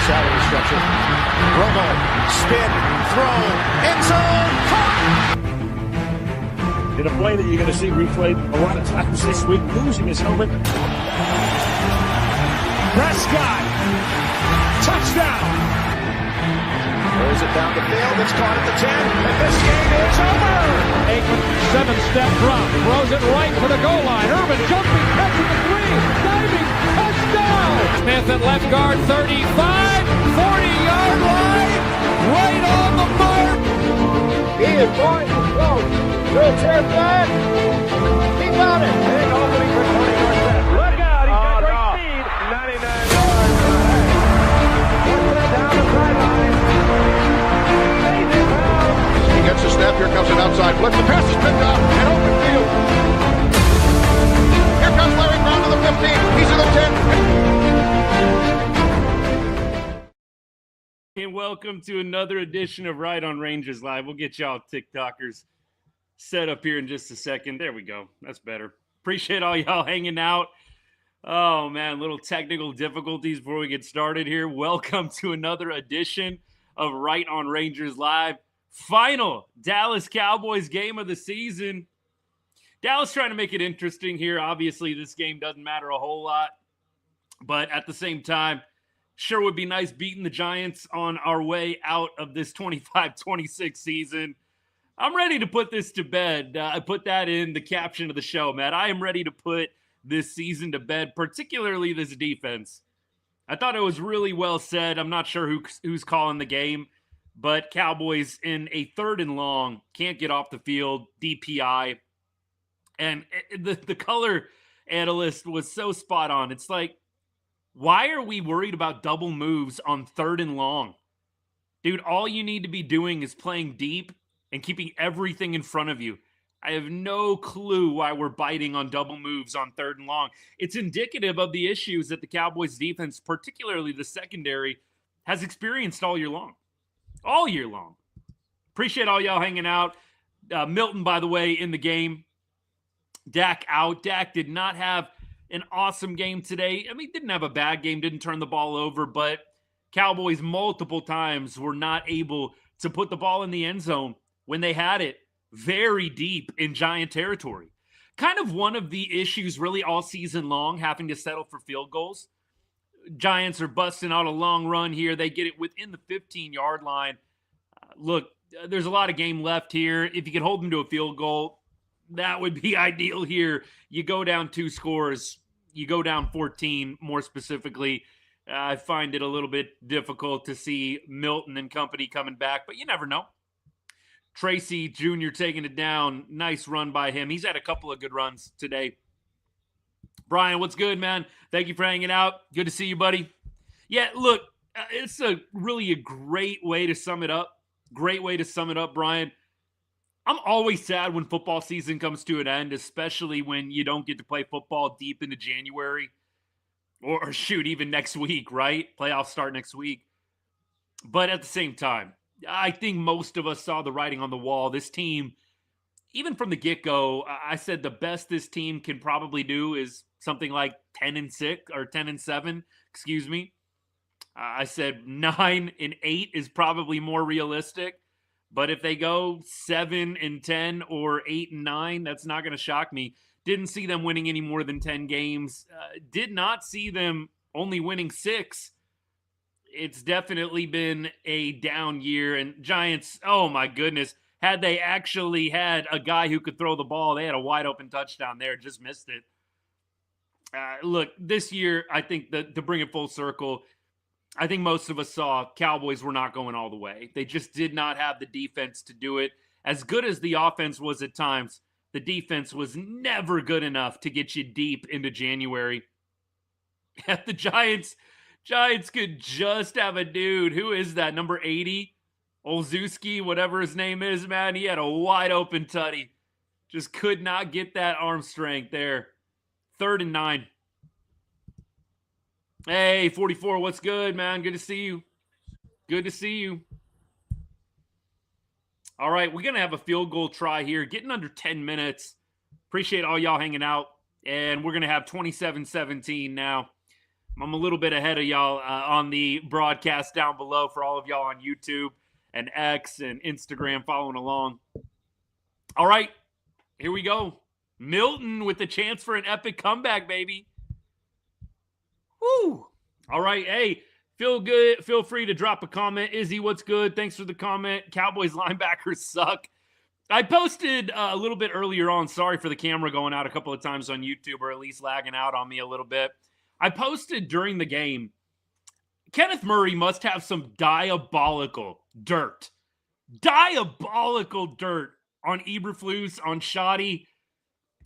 shadowy structure. Romo, spin, throw, end zone, caught! In a play that you're going to see replayed a lot of times this week, losing his helmet. Prescott, touchdown! Throws it down the field, it's caught at the 10, and this game is over! Aikman, 7-step drop, throws it right for the goal line. Urban jumping, catching the 3, diving, touchdown! Smith at left guard, 35, 40-yard line, right on the mark! He is going to go to a chair flag. He got it. Big opening for 20 yards. Look out, he's got great speed. 99 yards. Puts it down the sideline. He gets the snap, here comes an outside blitz. The pass is picked up and open field. Here comes Larry Brown to the 15. He's to the 10. And welcome to another edition of Right on Rangers Live. We'll get y'all TikTokers set up here in just a second. There we go. That's better. Appreciate all y'all hanging out. Oh, man, little technical difficulties before we get started here. Welcome to another edition of Right on Rangers Live. Final Dallas Cowboys game of the season. Dallas trying to make it interesting here. Obviously, this game doesn't matter a whole lot. But at the same time, sure would be nice beating the Giants on our way out of this 25-26 season. I'm ready to put this to bed. I put that in the caption of the show, Matt. I am ready to put this season to bed, particularly this defense. I thought it was really well said. I'm not sure who's calling the game, but Cowboys in a 3rd and long can't get off the field, DPI. And the color analyst was so spot on. It's like, why are we worried about double moves on 3rd and long? Dude, all you need to be doing is playing deep and keeping everything in front of you. I have no clue why we're biting on double moves on 3rd and long. It's indicative of the issues that the Cowboys defense, particularly the secondary, has experienced all year long. All year long. Appreciate all y'all hanging out. Milton, by the way, in the game. Dak out. Dak did not have an awesome game today. I mean, didn't have a bad game, didn't turn the ball over, but Cowboys multiple times were not able to put the ball in the end zone when they had it very deep in Giant territory. Kind of one of the issues really all season long, having to settle for field goals. Giants are busting out a long run here. They get it within the 15-yard line. Look, there's a lot of game left here. If you could hold them to a field goal, that would be ideal here. You go down 2 scores. You go down 14, more specifically. I find it a little bit difficult to see Milton and company coming back, but you never know. Tracy Jr. taking it down. Nice run by him. He's had a couple of good runs today. Brian, what's good, man? Thank you for hanging out. Good to see you, buddy. Yeah, look, it's really a great way to sum it up. Great way to sum it up, Brian. I'm always sad when football season comes to an end, especially when you don't get to play football deep into January. Or shoot, even next week, right? Playoffs start next week. But at the same time, I think most of us saw the writing on the wall. This team, even from the get-go, I said the best this team can probably do is something like 10-6 or 10-7, excuse me. I said 9-8 is probably more realistic. But if they go 7-10 or 8-9, that's not going to shock me. Didn't see them winning any more than 10 games. Did not see them only winning 6. It's definitely been a down year. And Giants, oh my goodness, had they actually had a guy who could throw the ball, they had a wide open touchdown there, just missed it. Look, this year, I think that to bring it full circle, I think most of us saw Cowboys were not going all the way. They just did not have the defense to do it. As good as the offense was at times, the defense was never good enough to get you deep into January. If the Giants could just have a dude, who is that, number 80? Olszewski, whatever his name is, man. He had a wide open tutty. Just could not get that arm strength there. 3rd and 9. Hey, 44, what's good, man? Good to see you. Good to see you. All right, we're going to have a field goal try here. Getting under 10 minutes. Appreciate all y'all hanging out. And we're going to have 27-17 now. I'm a little bit ahead of y'all on the broadcast down below for all of y'all on YouTube and X and Instagram following along. All right, here we go. Milton with the chance for an epic comeback, baby. Woo! All right, hey, feel good. Feel free to drop a comment. Izzy, what's good? Thanks for the comment. Cowboys linebackers suck. I posted a little bit earlier on. Sorry for the camera going out a couple of times on YouTube, or at least lagging out on me a little bit. I posted during the game, Kenneth Murray must have some diabolical dirt on Eberflus, on Shoddy.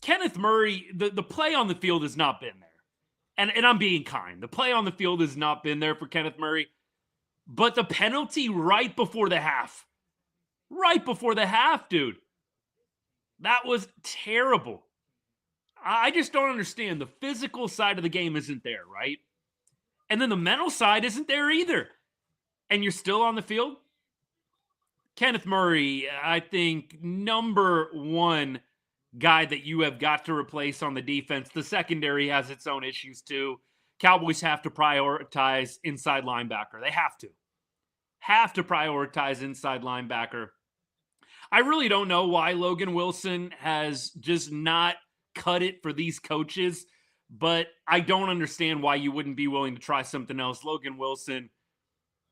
Kenneth Murray, the play on the field has not been there. And I'm being kind. The play on the field has not been there for Kenneth Murray. But the penalty right before the half, dude, that was terrible. I just don't understand. The physical side of the game isn't there, right? And then the mental side isn't there either. And you're still on the field? Kenneth Murray, I think, number one guy that you have got to replace on the defense. The secondary has its own issues too. Cowboys have to prioritize inside linebacker. They have to prioritize inside linebacker. I really don't know why Logan Wilson has just not cut it for these coaches, but I don't understand why you wouldn't be willing to try something else. Logan Wilson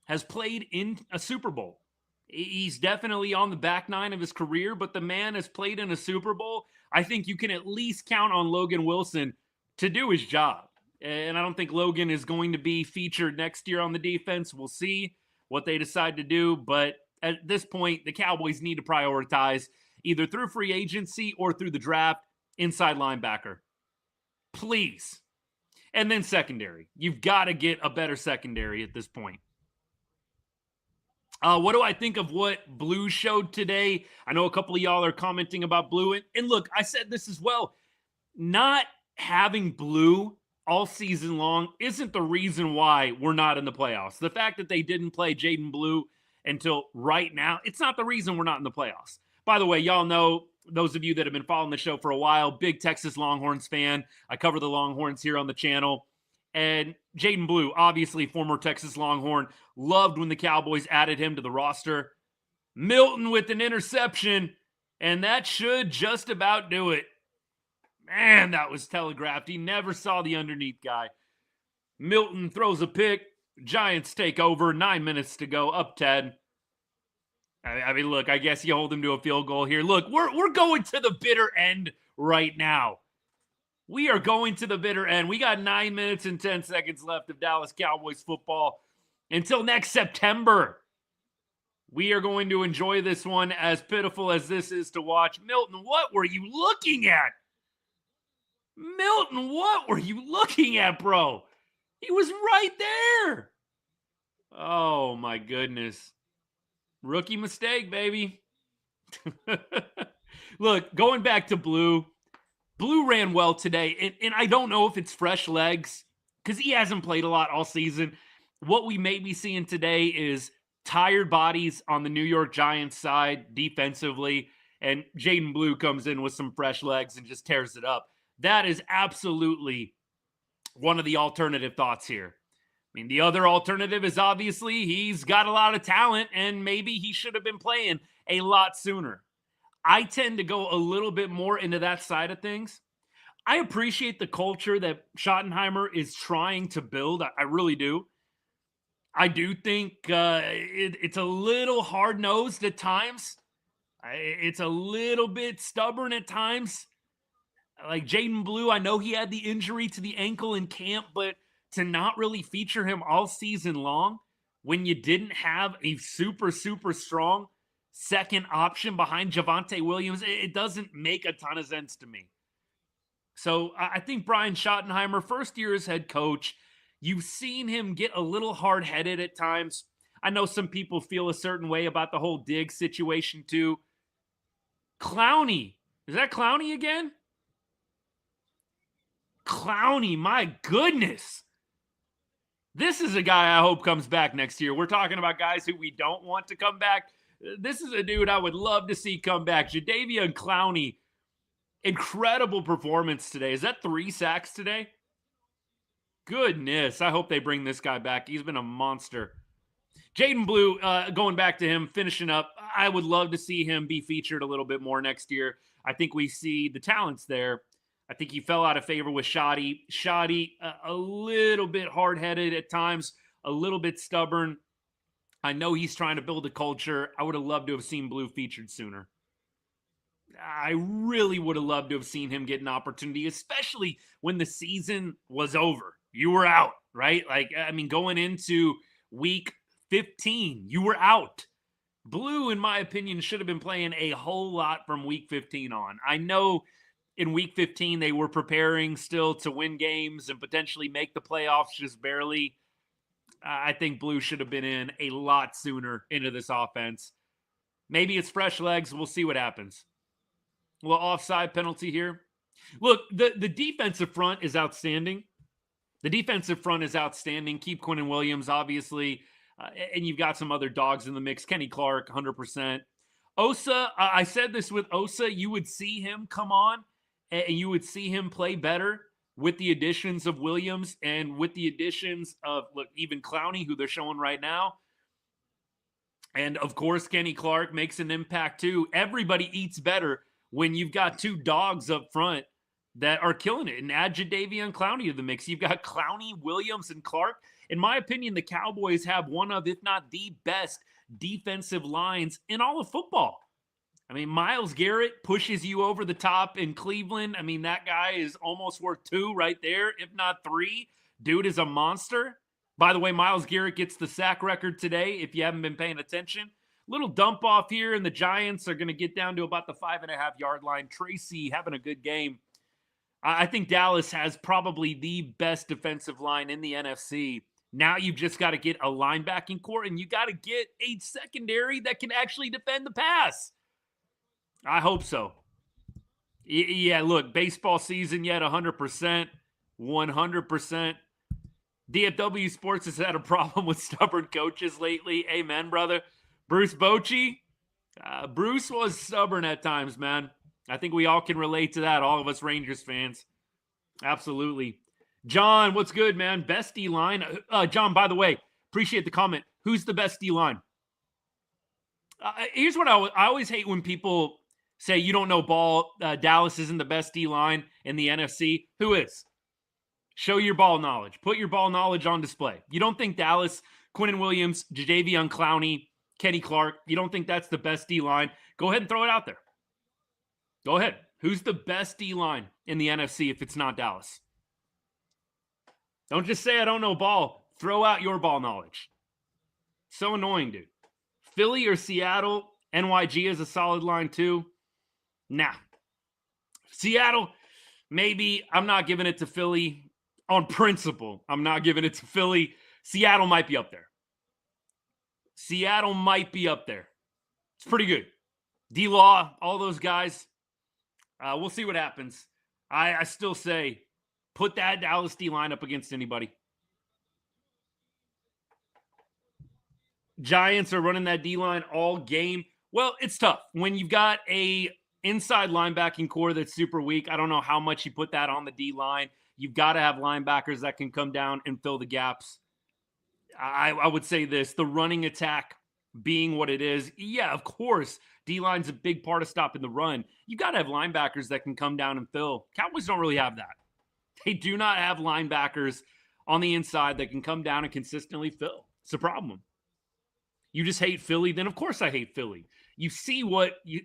has played in a Super Bowl. He's definitely on the back nine of his career, but the man has played in a Super Bowl. I think you can at least count on Logan Wilson to do his job. And I don't think Logan is going to be featured next year on the defense. We'll see what they decide to do. But at this point, the Cowboys need to prioritize either through free agency or through the draft inside linebacker. Please. And then secondary. You've got to get a better secondary at this point. What do I think of what Blue showed today? I know a couple of y'all are commenting about Blue. And look, I said this as well. Not having Blue all season long isn't the reason why we're not in the playoffs. The fact that they didn't play Jaydon Blue until right now, it's not the reason we're not in the playoffs. By the way, y'all know, those of you that have been following the show for a while, big Texas Longhorns fan. I cover the Longhorns here on the channel. And Jaydon Blue, obviously former Texas Longhorn, loved when the Cowboys added him to the roster. Milton with an interception, and that should just about do it. Man, that was telegraphed. He never saw the underneath guy. Milton throws a pick. Giants take over. 9 minutes to go. Up 10. I mean, look, I guess you hold him to a field goal here. Look, we're going to the bitter end right now. We are going to the bitter end. We got 9 minutes and 10 seconds left of Dallas Cowboys football. Until next September, we are going to enjoy this one, as pitiful as this is to watch. Milton, what were you looking at? Milton, what were you looking at, bro? He was right there. Oh, my goodness. Rookie mistake, baby. Look, going back to Blue. Blue ran well today, and I don't know if it's fresh legs because he hasn't played a lot all season. What we may be seeing today is tired bodies on the New York Giants side defensively, and Jaydon Blue comes in with some fresh legs and just tears it up. That is absolutely one of the alternative thoughts here. I mean, the other alternative is obviously he's got a lot of talent, and maybe he should have been playing a lot sooner. I tend to go a little bit more into that side of things. I appreciate the culture that Schottenheimer is trying to build. I really do. I do think it's a little hard-nosed at times. It's a little bit stubborn at times. Like Jaydon Blue, I know he had the injury to the ankle in camp, but to not really feature him all season long when you didn't have a super, super strong second option behind Javonte Williams, it doesn't make a ton of sense to me. So I think Brian Schottenheimer, first year as head coach, you've seen him get a little hard-headed at times. I know some people feel a certain way about the whole Diggs situation too. Clowney. Is that Clowney again? Clowney, my goodness. This is a guy I hope comes back next year. We're talking about guys who we don't want to come back. This is a dude I would love to see come back. Jadeveon Clowney, incredible performance today. Is that 3 sacks today? Goodness, I hope they bring this guy back. He's been a monster. Jaydon Blue, going back to him, finishing up, I would love to see him be featured a little bit more next year. I think we see the talents there. I think he fell out of favor with Shoddy. Shoddy, a little bit hard-headed at times, a little bit stubborn. I know he's trying to build a culture. I would have loved to have seen Blue featured sooner. I really would have loved to have seen him get an opportunity, especially when the season was over. You were out, right? Like, I mean, going into week 15, you were out. Blue, in my opinion, should have been playing a whole lot from week 15 on. I know in week 15 they were preparing still to win games and potentially make the playoffs just barely. I think Blue should have been in a lot sooner into this offense. Maybe it's fresh legs. We'll see what happens. A little offside penalty here. Look, the defensive front is outstanding. The defensive front is outstanding. Keep Quinnen Williams, obviously. And you've got some other dogs in the mix. Kenny Clark, 100%. Osa, I said this with Osa. You would see him come on, and you would see him play better with the additions of Williams and with the additions of, look, even Clowney, who they're showing right now. And, of course, Kenny Clark makes an impact, too. Everybody eats better when you've got two dogs up front that are killing it. And add Jadeveon Clowney to the mix. You've got Clowney, Williams, and Clark. In my opinion, the Cowboys have one of, if not the best, defensive lines in all of football. I mean, Myles Garrett pushes you over the top in Cleveland. I mean, that guy is almost worth 2 right there, if not 3. Dude is a monster. By the way, Myles Garrett gets the sack record today, if you haven't been paying attention. Little dump off here, and the Giants are going to get down to about the 5.5-yard line. Tracy having a good game. I think Dallas has probably the best defensive line in the NFC. Now you've just got to get a linebacking core, and you got to get a secondary that can actually defend the pass. I hope so. Yeah, look, baseball season yet 100%. 100%. DFW Sports has had a problem with stubborn coaches lately. Amen, brother. Bruce Bochy. Bruce was stubborn at times, man. I think we all can relate to that, all of us Rangers fans. Absolutely. John, what's good, man? Best D-line. John, by the way, appreciate the comment. Who's the best D-line? Here's what I always hate when people say you don't know ball. Dallas isn't the best D-line in the NFC. Who is? Show your ball knowledge. Put your ball knowledge on display. You don't think Dallas, Quinnen Williams, Jadeveon Clowney, Kenny Clark, you don't think that's the best D-line? Go ahead and throw it out there. Go ahead. Who's the best D-line in the NFC if it's not Dallas? Don't just say I don't know ball. Throw out your ball knowledge. So annoying, dude. Philly or Seattle? NYG is a solid line too. Nah. Seattle, maybe. I'm not giving it to Philly on principle. I'm not giving it to Philly. Seattle might be up there. Seattle might be up there. It's pretty good. D-Law, all those guys. We'll see what happens. I still say put that Dallas D-line up against anybody. Giants are running that D-line all game. Well, it's tough. When you've got a inside linebacking core that's super weak, I don't know how much you put that on the D-line. You've got to have linebackers that can come down and fill the gaps. I would say this, the running attack being what it is, yeah, of course, D-line's a big part of stopping the run. You got to have linebackers that can come down and fill. Cowboys don't really have that. They do not have linebackers on the inside that can come down and consistently fill. It's a problem. You just hate Philly, then of course I hate Philly. You see what, you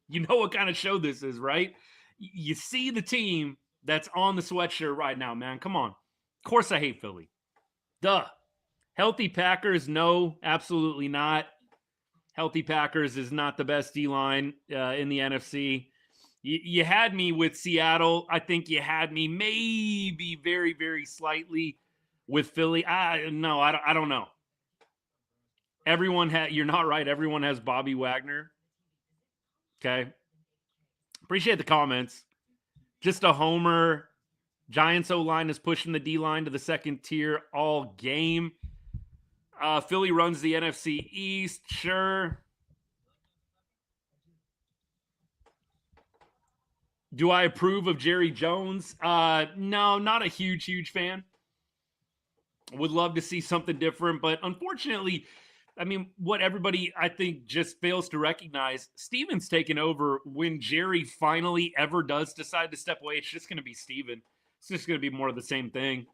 know what kind of show this is, right? You see the team that's on the sweatshirt right now, man. Come on. Of course I hate Philly. Duh. Healthy Packers, no, absolutely not. Healthy Packers is not the best D-line in the NFC. You had me with Seattle. I think you had me maybe very, very slightly with Philly. No, I don't know. You're not right. Everyone has Bobby Wagner. Okay. Appreciate the comments. Just a homer. Giants O-line is pushing the D-line to the second tier all game. Philly runs the NFC East. Sure. Do I approve of Jerry Jones? No, not a huge fan. Would love to see something different, but unfortunately, I mean, what everybody, I think, just fails to recognize, Steven's taken over. When Jerry finally ever does decide to step away, it's just going to be Steven. It's just going to be more of the same thing.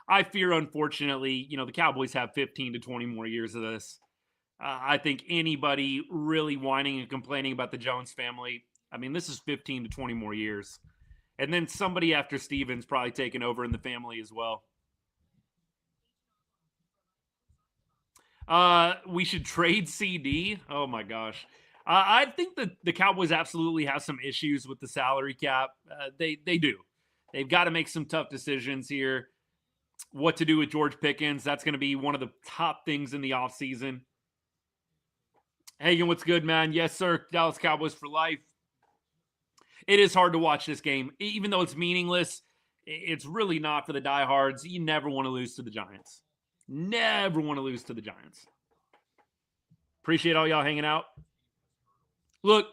I fear, unfortunately, the Cowboys have 15 to 20 more years of this. I think anybody really whining and complaining about the Jones family, I mean, this is 15 to 20 more years. And then somebody after Steven's probably taken over in the family as well. We should trade CD. Oh my gosh. I think that the Cowboys absolutely have some issues with the salary cap. They do. They've got to make some tough decisions here. What to do with George Pickens. That's going to be one of the top things in the offseason. Hagen, what's good, man? Yes, sir. Dallas Cowboys for life. It is hard to watch this game. Even though it's meaningless, it's really not for the diehards. You never want to lose to the Giants. Never want to lose to the Giants. Appreciate all y'all hanging out. Look,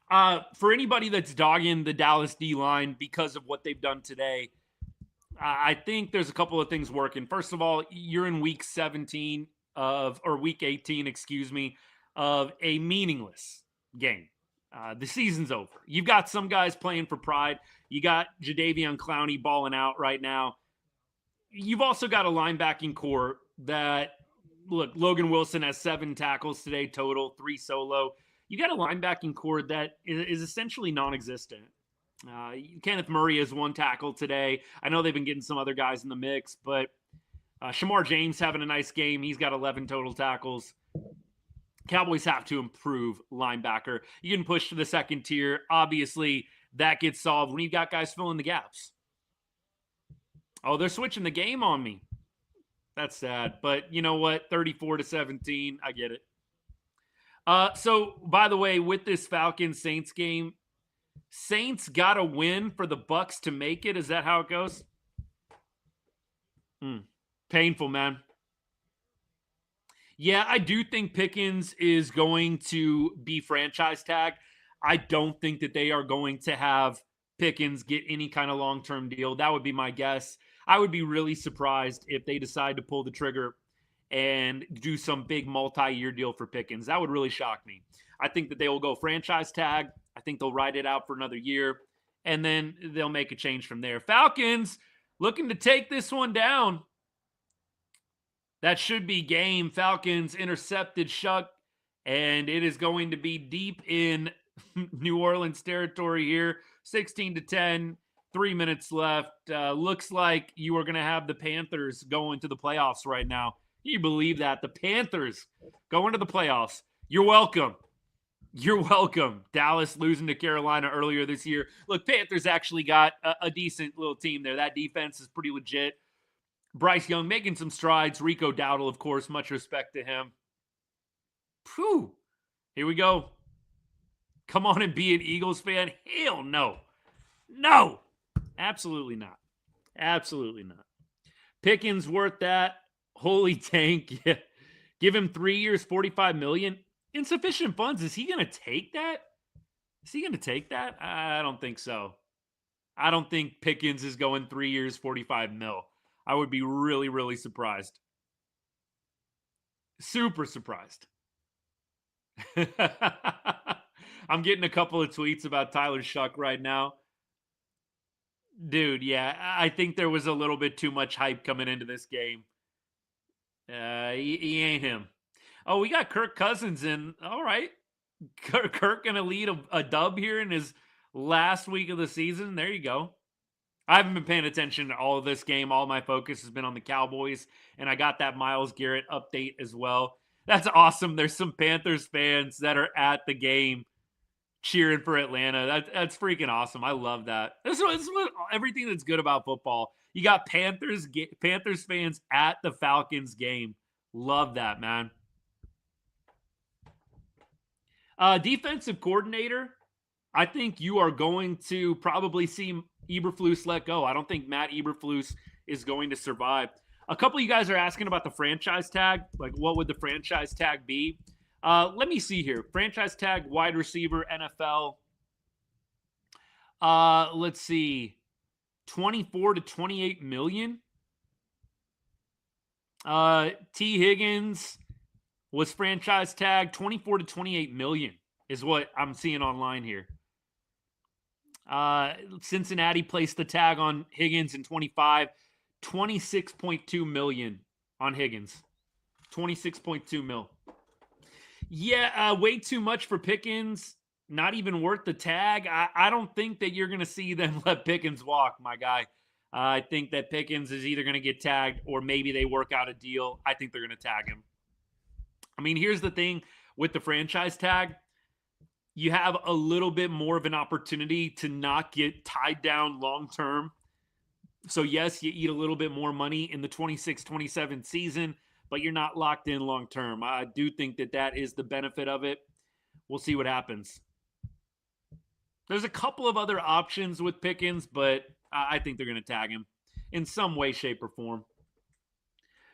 for anybody that's dogging the Dallas D-line because of what they've done today, I think there's a couple of things working. First of all, you're in week 18, of a meaningless game. The season's over. You've got some guys playing for pride. You got Jadeveon Clowney balling out right now. You've also got a linebacking core that, look, Logan Wilson has 7 tackles today total, 3 solo. You got a linebacking core that is essentially non-existent. Kenneth Murray has 1 tackle today. I know they've been getting some other guys in the mix, but Shamar James having a nice game. He's got 11 total tackles. Cowboys have to improve linebacker. You can push to the second tier. Obviously, that gets solved when you've got guys filling the gaps. Oh, they're switching the game on me. That's sad. But you know what? 34-17. I get it. So, by the way, with this Falcons-Saints game, Saints got to win for the Bucs to make it. Is that how it goes? Painful, man. Yeah, I do think Pickens is going to be franchise tagged. I don't think that they are going to have Pickens get any kind of long-term deal. That would be my guess. I would be really surprised if they decide to pull the trigger and do some big multi-year deal for Pickens. That would really shock me. I think that they will go franchise tag. I think they'll ride it out for another year, and then they'll make a change from there. Falcons looking to take this one down. That should be game. Falcons intercepted Shuck, and it is going to be deep in New Orleans territory here. 16-10, 3 minutes left. Looks like you are going to have the Panthers going to the playoffs right now. Can you believe that? The Panthers going to the playoffs. You're welcome. You're welcome. Dallas losing to Carolina earlier this year. Look, Panthers actually got a decent little team there. That defense is pretty legit. Bryce Young making some strides. Rico Dowdle, of course, much respect to him. Phew. Here we go. Come on and be an Eagles fan? Hell no. No. Absolutely not. Absolutely not. Pickens worth that. Holy tank. Yeah. Give him 3 years, $45 million. Insufficient funds. Is he going to take that? Is he going to take that? I don't think so. I don't think Pickens is going 3 years, $45 million. I would be really, really surprised. Super surprised. I'm getting a couple of tweets about Tyler Shuck right now. Dude, yeah, I think there was a little bit too much hype coming into this game. He ain't him. Oh, we got Kirk Cousins in. All right. Kirk going to lead a dub here in his last week of the season. There you go. I haven't been paying attention to all of this game. All my focus has been on the Cowboys, and I got that Myles Garrett update as well. That's awesome. There's some Panthers fans that are at the game cheering for Atlanta. That's freaking awesome. I love that. This is everything that's good about football. You got Panthers fans at the Falcons game. Love that, man. Defensive coordinator, I think you are going to probably see Eberflus let go. I don't think Matt Eberflus is going to survive. A couple of you guys are asking about the franchise tag. Like, what would the franchise tag be? Let me see here. Franchise tag, wide receiver, NFL. Let's see. 24 to 28 million. T. Higgins was franchise tagged 24 to 28 million is what I'm seeing online here. Cincinnati placed the tag on Higgins in 25, 26.2 million on Higgins. 26.2 mil. Yeah, way too much for Pickens. Not even worth the tag. I don't think that you're going to see them let Pickens walk, my guy. I think that Pickens is either going to get tagged or maybe they work out a deal. I think they're going to tag him. I mean, here's the thing with the franchise tag. You have a little bit more of an opportunity to not get tied down long term. So, yes, you eat a little bit more money in the 26-27 season, but you're not locked in long term. I do think that that is the benefit of it. We'll see what happens. There's a couple of other options with Pickens, but I think they're going to tag him in some way, shape, or form.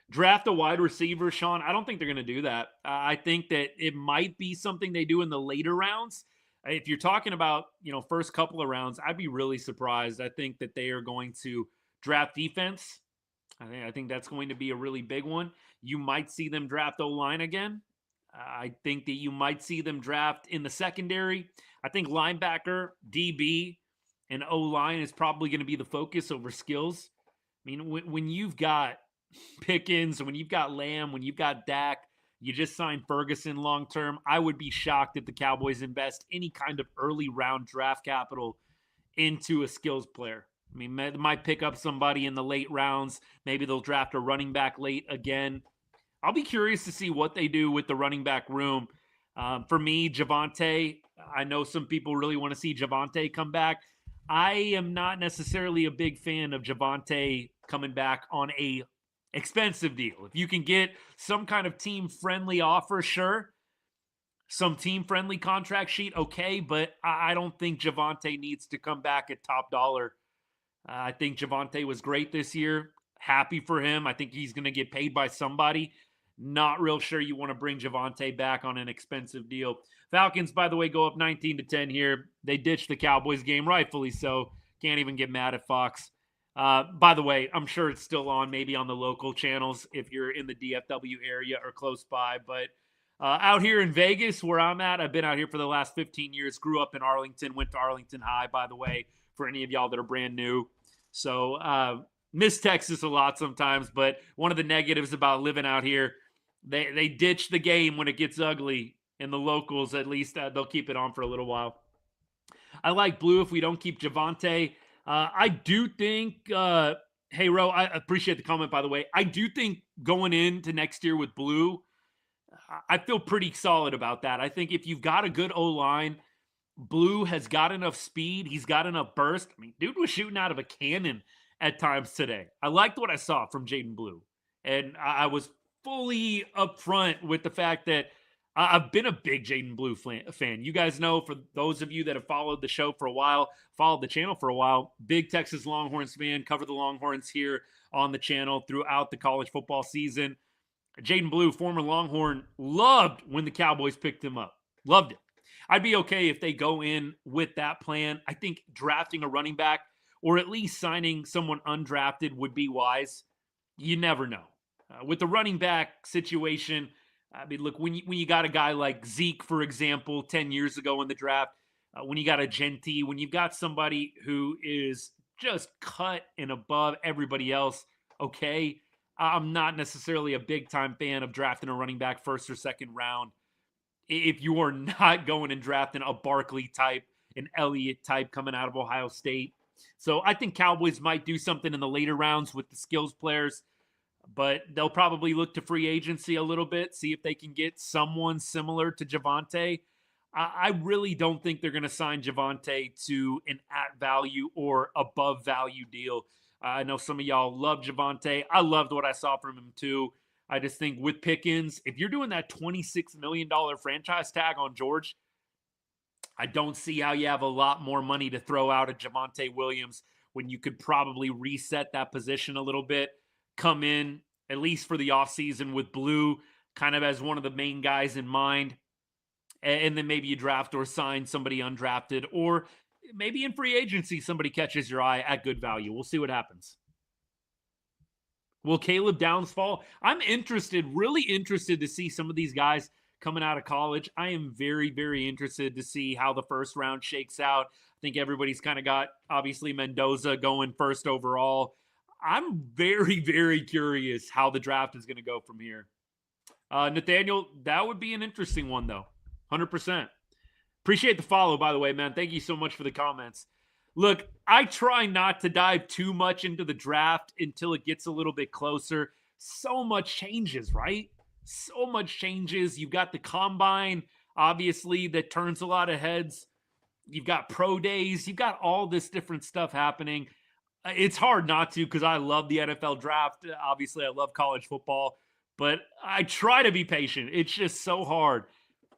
Draft a wide receiver, Sean. I don't think they're going to do that. I think that it might be something they do in the later rounds. If you're talking about, first couple of rounds, I'd be really surprised. I think that they are going to draft defense. I think that's going to be a really big one. You might see them draft O-line again. I think that you might see them draft in the secondary. I think linebacker, DB, and O-line is probably going to be the focus over skills. I mean, when you've got Pickens, when you've got Lamb, when you've got Dak, you just signed Ferguson long-term. I would be shocked if the Cowboys invest any kind of early round draft capital into a skills player. I mean, they might pick up somebody in the late rounds. Maybe they'll draft a running back late again. I'll be curious to see what they do with the running back room. For me, Javonte, I know some people really want to see Javonte come back. I am not necessarily a big fan of Javonte coming back on a expensive deal. If you can get some kind of team-friendly offer, sure. Some team-friendly contract sheet, okay, but I don't think Javonte needs to come back at top dollar. I think Javonte was great this year. Happy for him. I think he's going to get paid by somebody. Not real sure you want to bring Javonte back on an expensive deal. Falcons, by the way, go up 19-10 here. They ditched the Cowboys game, rightfully so. Can't even get mad at Fox. By the way, I'm sure it's still on, maybe on the local channels if you're in the DFW area or close by. But out here in Vegas, where I'm at, I've been out here for the last 15 years. Grew up in Arlington, went to Arlington High, by the way, for any of y'all that are brand new. So miss Texas a lot sometimes, but one of the negatives about living out here, they ditch the game when it gets ugly. In the locals, at least, they'll keep it on for a little while. I like Blue if we don't keep Javonte. I do think, hey, Ro, I appreciate the comment, by the way. I do think going into next year with Blue, I feel pretty solid about that. I think if you've got a good O-line, Blue has got enough speed. He's got enough burst. I mean, dude was shooting out of a cannon at times today. I liked what I saw from Jaydon Blue. And I was fully upfront with the fact that I've been a big Jaydon Blue fan. You guys know, for those of you that have followed the show for a while, followed the channel for a while, big Texas Longhorns fan, cover the Longhorns here on the channel throughout the college football season. Jaydon Blue, former Longhorn, loved when the Cowboys picked him up. Loved it. I'd be okay if they go in with that plan. I think drafting a running back or at least signing someone undrafted would be wise. You never know. With the running back situation, I mean, look, when you got a guy like Zeke, for example, 10 years ago in the draft, when you got a Genty, when you've got somebody who is just cut and above everybody else, okay, I'm not necessarily a big-time fan of drafting a running back first or second round if you are not going and drafting a Barkley type, an Elliott type coming out of Ohio State. So I think Cowboys might do something in the later rounds with the skills players, but they'll probably look to free agency a little bit, see if they can get someone similar to Javonte. I really don't think they're going to sign Javonte to an at value or above value deal. I know some of y'all love Javonte. I loved what I saw from him too. I just think with Pickens, if you're doing that $26 million franchise tag on George, I don't see how you have a lot more money to throw out at Javonte Williams when you could probably reset that position a little bit, come in, at least for the offseason with Blue kind of as one of the main guys in mind, and then maybe you draft or sign somebody undrafted, or maybe in free agency somebody catches your eye at good value. We'll see what happens. Will Caleb Downs fall? I'm really interested to see some of these guys coming out of college. I am very, very interested to see how the first round shakes out. I think everybody's kind of got, obviously, Mendoza going first overall. I'm very, very curious how the draft is going to go from here. Nathaniel, that would be an interesting one, though. 100%. Appreciate the follow, by the way, man. Thank you so much for the comments. Look, I try not to dive too much into the draft until it gets a little bit closer. So much changes, right? So much changes. You've got the combine, obviously, that turns a lot of heads. You've got pro days. You've got all this different stuff happening. It's hard not to because I love the NFL draft. Obviously, I love college football, but I try to be patient. It's just so hard.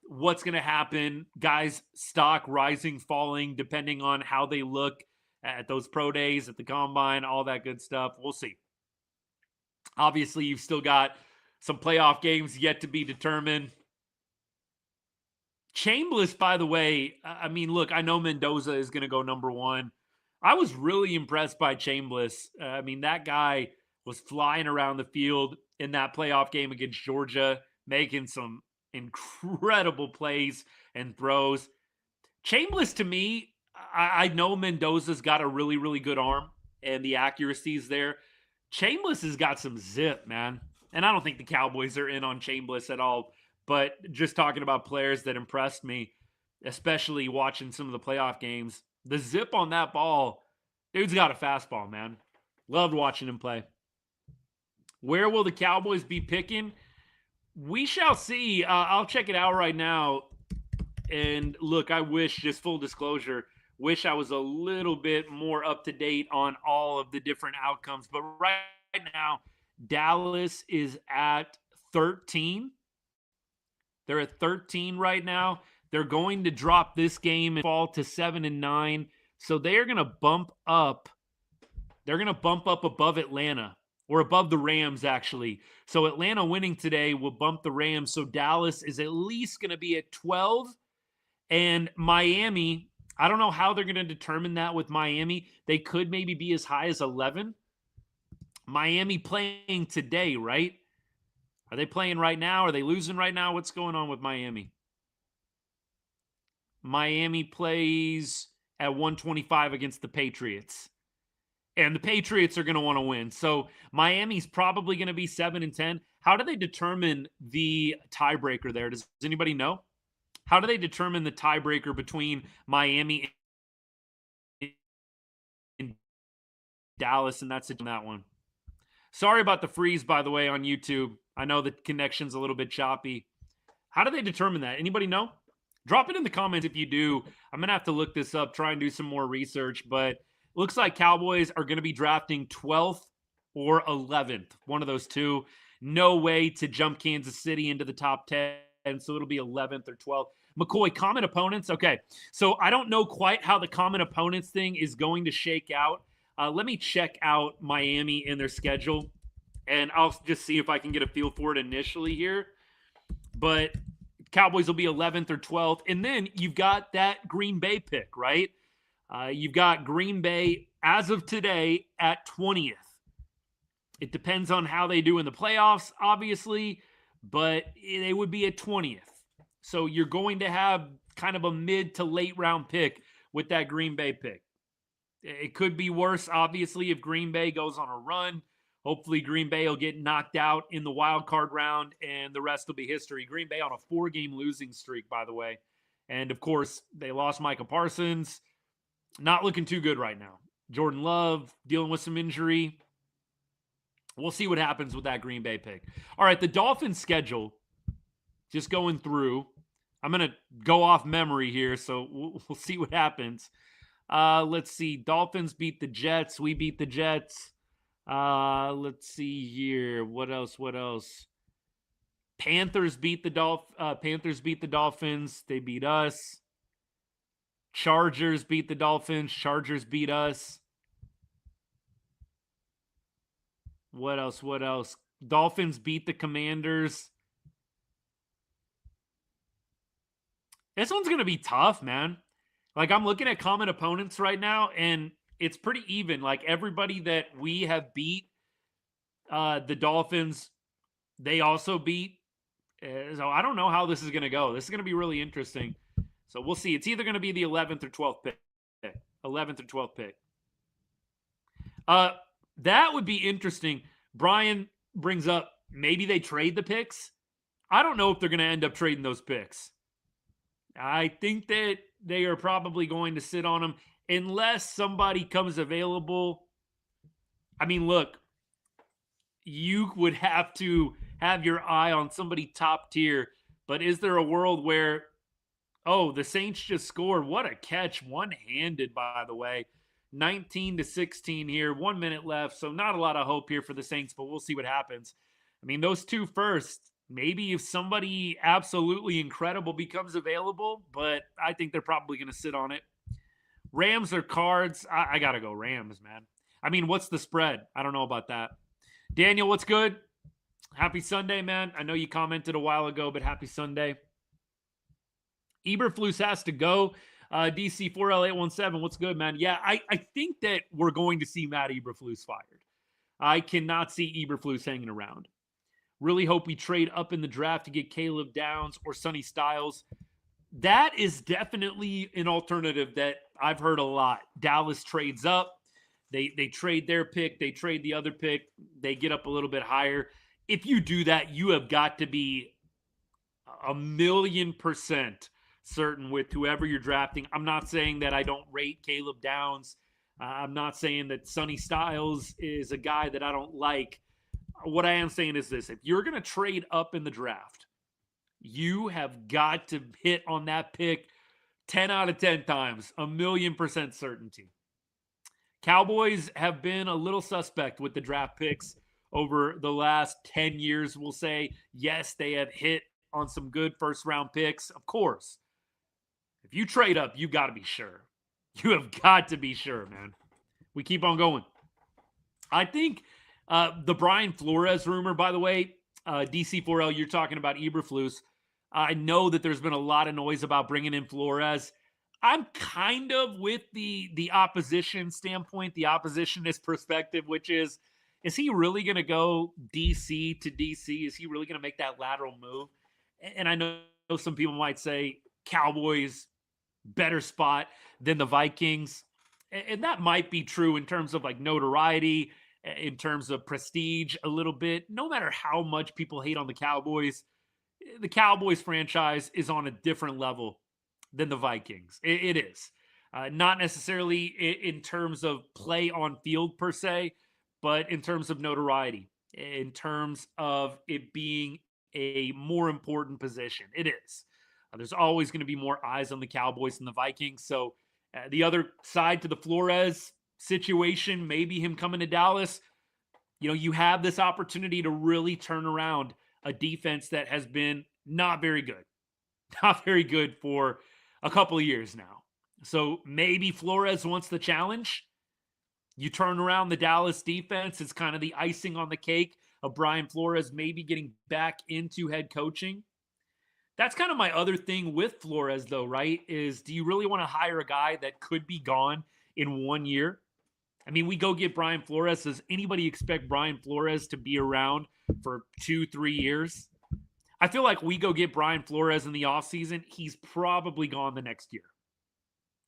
What's going to happen? Guys, stock rising, falling, depending on how they look at those pro days, at the combine, all that good stuff. We'll see. Obviously, you've still got some playoff games yet to be determined. Chambliss, by the way, I mean, look, I know Mendoza is going to go number one. I was really impressed by Chambliss. I mean, that guy was flying around the field in that playoff game against Georgia, making some incredible plays and throws. Chambliss, to me, I know Mendoza's got a really, really good arm and the accuracy's there. Chambliss has got some zip, man. And I don't think the Cowboys are in on Chambliss at all. But just talking about players that impressed me, especially watching some of the playoff games, the zip on that ball, dude's got a fastball, man. Loved watching him play. Where will the Cowboys be picking? We shall see. I'll check it out right now. And look, I wish, just full disclosure, wish I was a little bit more up to date on all of the different outcomes. But right now, Dallas is at 13. They're at 13 right now. They're going to drop this game and fall to 7-9. So they are going to bump up. They're going to bump up above Atlanta, or above the Rams, actually. So Atlanta winning today will bump the Rams. So Dallas is at least going to be at 12. And Miami, I don't know how they're going to determine that with Miami. They could maybe be as high as 11. Miami playing today, right? Are they playing right now? Are they losing right now? What's going on with Miami? Miami plays at 125 against the Patriots. And the Patriots are going to want to win. So Miami's probably going to be 7-10. How do they determine the tiebreaker there? Does anybody know? How do they determine the tiebreaker between Miami and Dallas? And that's that one. Sorry about the freeze, by the way, on YouTube. I know the connection's a little bit choppy. How do they determine that? Anybody know? Drop it in the comments if you do. I'm going to have to look this up, try and do some more research. But looks like Cowboys are going to be drafting 12th or 11th. One of those two. No way to jump Kansas City into the top 10. So it'll be 11th or 12th. McCoy, common opponents. Okay. So I don't know quite how the common opponents thing is going to shake out. Let me check out Miami in their schedule, and I'll just see if I can get a feel for it initially here. But Cowboys will be 11th or 12th. And then you've got that Green Bay pick, right? You've got Green Bay, as of today, at 20th. It depends on how they do in the playoffs, obviously, but they would be at 20th. So you're going to have kind of a mid to late round pick with that Green Bay pick. It could be worse, obviously, if Green Bay goes on a run. Hopefully, Green Bay will get knocked out in the wild card round, and the rest will be history. Green Bay on a 4-game losing streak, by the way. And, of course, they lost Micah Parsons. Not looking too good right now. Jordan Love dealing with some injury. We'll see what happens with that Green Bay pick. All right, the Dolphins' schedule, just going through. I'm going to go off memory here, so we'll see what happens. Let's see. Dolphins beat the Jets. We beat the Jets. Let's see here. What else? Panthers beat the Dolphins. They beat us. Chargers beat the Dolphins. Chargers beat us. What else? Dolphins beat the Commanders. This one's going to be tough, man. Like, I'm looking at common opponents right now, and it's pretty even. Like, everybody that we have beat The Dolphins, they also beat. So I don't know how this is going to go. This is going to be really interesting. So we'll see. It's either going to be the 11th or 12th pick. 11th or 12th pick. That would be interesting. Brian brings up maybe they trade the picks. I don't know if they're going to end up trading those picks. I think that they are probably going to sit on them unless somebody comes available. I mean, look, you would have to have your eye on somebody top tier, but is there a world where, oh, the Saints just scored? What a catch, one-handed, by the way. 19-16 here, 1 minute left, so not a lot of hope here for the Saints, but we'll see what happens. I mean, those two first, maybe if somebody absolutely incredible becomes available, but I think they're probably going to sit on it. Rams or Cards? I got to go Rams, man. I mean, what's the spread? I don't know about that. Daniel, what's good? Happy Sunday, man. I know you commented a while ago, but happy Sunday. Eberflus has to go. DC4L817, what's good, man? Yeah, I think that we're going to see Matt Eberflus fired. I cannot see Eberflus hanging around. Really hope we trade up in the draft to get Caleb Downs or Sonny Styles. That is definitely an alternative that I've heard a lot. Dallas trades up. They trade their pick. They trade the other pick. They get up a little bit higher. If you do that, you have got to be 1,000,000% certain with whoever you're drafting. I'm not saying that I don't rate Caleb Downs. I'm not saying that Sonny Styles is a guy that I don't like. What I am saying is this. If you're going to trade up in the draft, you have got to hit on that pick 10 out of 10 times, 1,000,000% certainty. Cowboys have been a little suspect with the draft picks over the last 10 years, we'll say. Yes, they have hit on some good first-round picks, of course. If you trade up, you got to be sure. You have got to be sure, man. We keep on going. I think the Brian Flores rumor, by the way, DC4L, you're talking about Eberflus. I know that there's been a lot of noise about bringing in Flores. I'm kind of with the opposition standpoint, the oppositionist perspective, which is he really going to go DC to DC? Is he really going to make that lateral move? And I know some people might say Cowboys, better spot than the Vikings. And that might be true in terms of like notoriety, in terms of prestige a little bit. No matter how much people hate on the Cowboys franchise is on a different level than the Vikings. It is. Not necessarily in terms of play on field per se, but in terms of notoriety, in terms of it being a more important position. It is. There's always going to be more eyes on the Cowboys than the Vikings. So the other side to the Flores situation, maybe him coming to Dallas, you have this opportunity to really turn around a defense that has been not very good for a couple of years now. So maybe Flores wants the challenge. You turn around the Dallas defense. It's kind of the icing on the cake of Brian Flores maybe getting back into head coaching. That's kind of my other thing with Flores, though, right? Is do you really want to hire a guy that could be gone in 1 year? I mean, we go get Brian Flores. Does anybody expect Brian Flores to be around for 2-3 years? I feel like we go get Brian Flores in the offseason. He's probably gone the next year.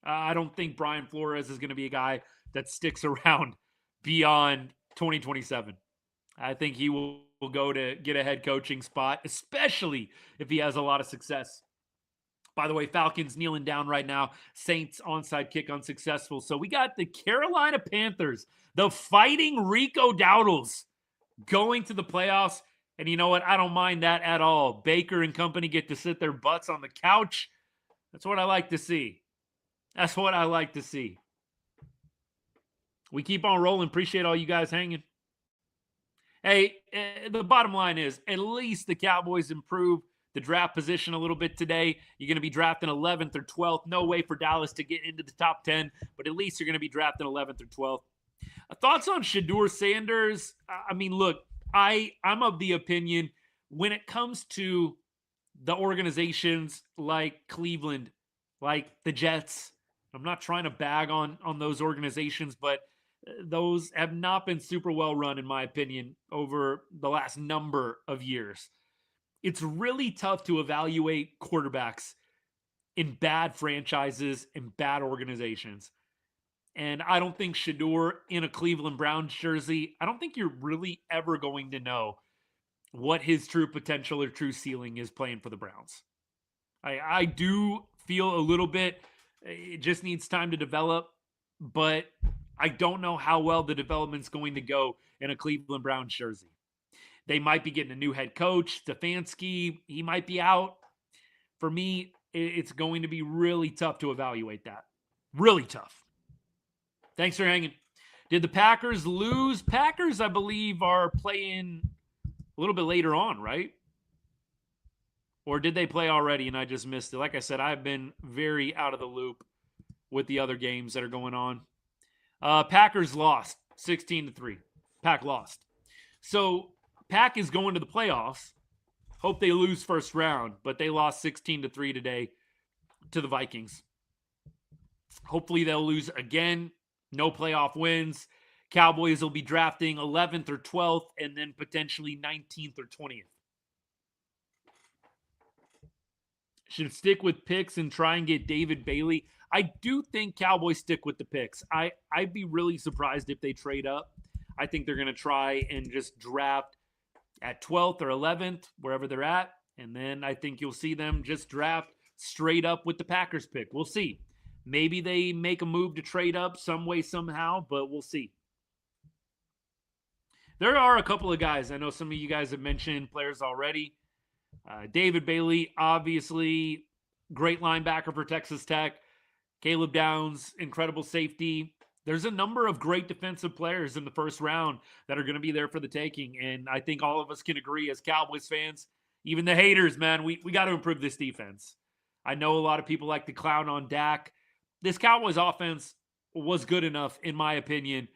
I don't think Brian Flores is going to be a guy that sticks around beyond 2027. I think he will go to get a head coaching spot, especially if he has a lot of success. By the way, Falcons kneeling down right now. Saints onside kick unsuccessful. So we got the Carolina Panthers, the Fighting Rico Dowdles, going to the playoffs. And you know what? I don't mind that at all. Baker and company get to sit their butts on the couch. That's what I like to see. That's what I like to see. We keep on rolling. Appreciate all you guys hanging. Hey, the bottom line is at least the Cowboys improve the draft position a little bit today. You're going to be drafting 11th or 12th. No way for Dallas to get into the top 10, but at least you're going to be drafting 11th or 12th. Thoughts on Shedeur Sanders? I mean, look, I'm of the opinion when it comes to the organizations like Cleveland, like the Jets, I'm not trying to bag on those organizations, but those have not been super well run, in my opinion, over the last number of years. It's really tough to evaluate quarterbacks in bad franchises and bad organizations. And I don't think Shedeur in a Cleveland Browns jersey, I don't think you're really ever going to know what his true potential or true ceiling is playing for the Browns. I do feel a little bit, it just needs time to develop, but I don't know how well the development's going to go in a Cleveland Browns jersey. They might be getting a new head coach, Stefanski, he might be out. For me, it's going to be really tough to evaluate that. Really tough. Thanks for hanging. Did the Packers lose? Packers, I believe, are playing a little bit later on, right? Or did they play already and I just missed it? Like I said, I've been very out of the loop with the other games that are going on. Packers lost 16-3. Pack lost. So Pack is going to the playoffs. Hope they lose first round, but they lost 16-3 today to the Vikings. Hopefully they'll lose again. No playoff wins. Cowboys will be drafting 11th or 12th and then potentially 19th or 20th. Should stick with picks and try and get David Bailey. I do think Cowboys stick with the picks. I'd be really surprised if they trade up. I think they're going to try and just draft at 12th or 11th, wherever they're at. And then I think you'll see them just draft straight up with the Packers pick. We'll see. Maybe they make a move to trade up some way, somehow, but we'll see. There are a couple of guys. I know some of you guys have mentioned players already. David Bailey, obviously, great linebacker for Texas Tech. Caleb Downs, incredible safety. There's a number of great defensive players in the first round that are going to be there for the taking. And I think all of us can agree as Cowboys fans, even the haters, man, we got to improve this defense. I know a lot of people like to clown on Dak. This Cowboys offense was good enough, in my opinion,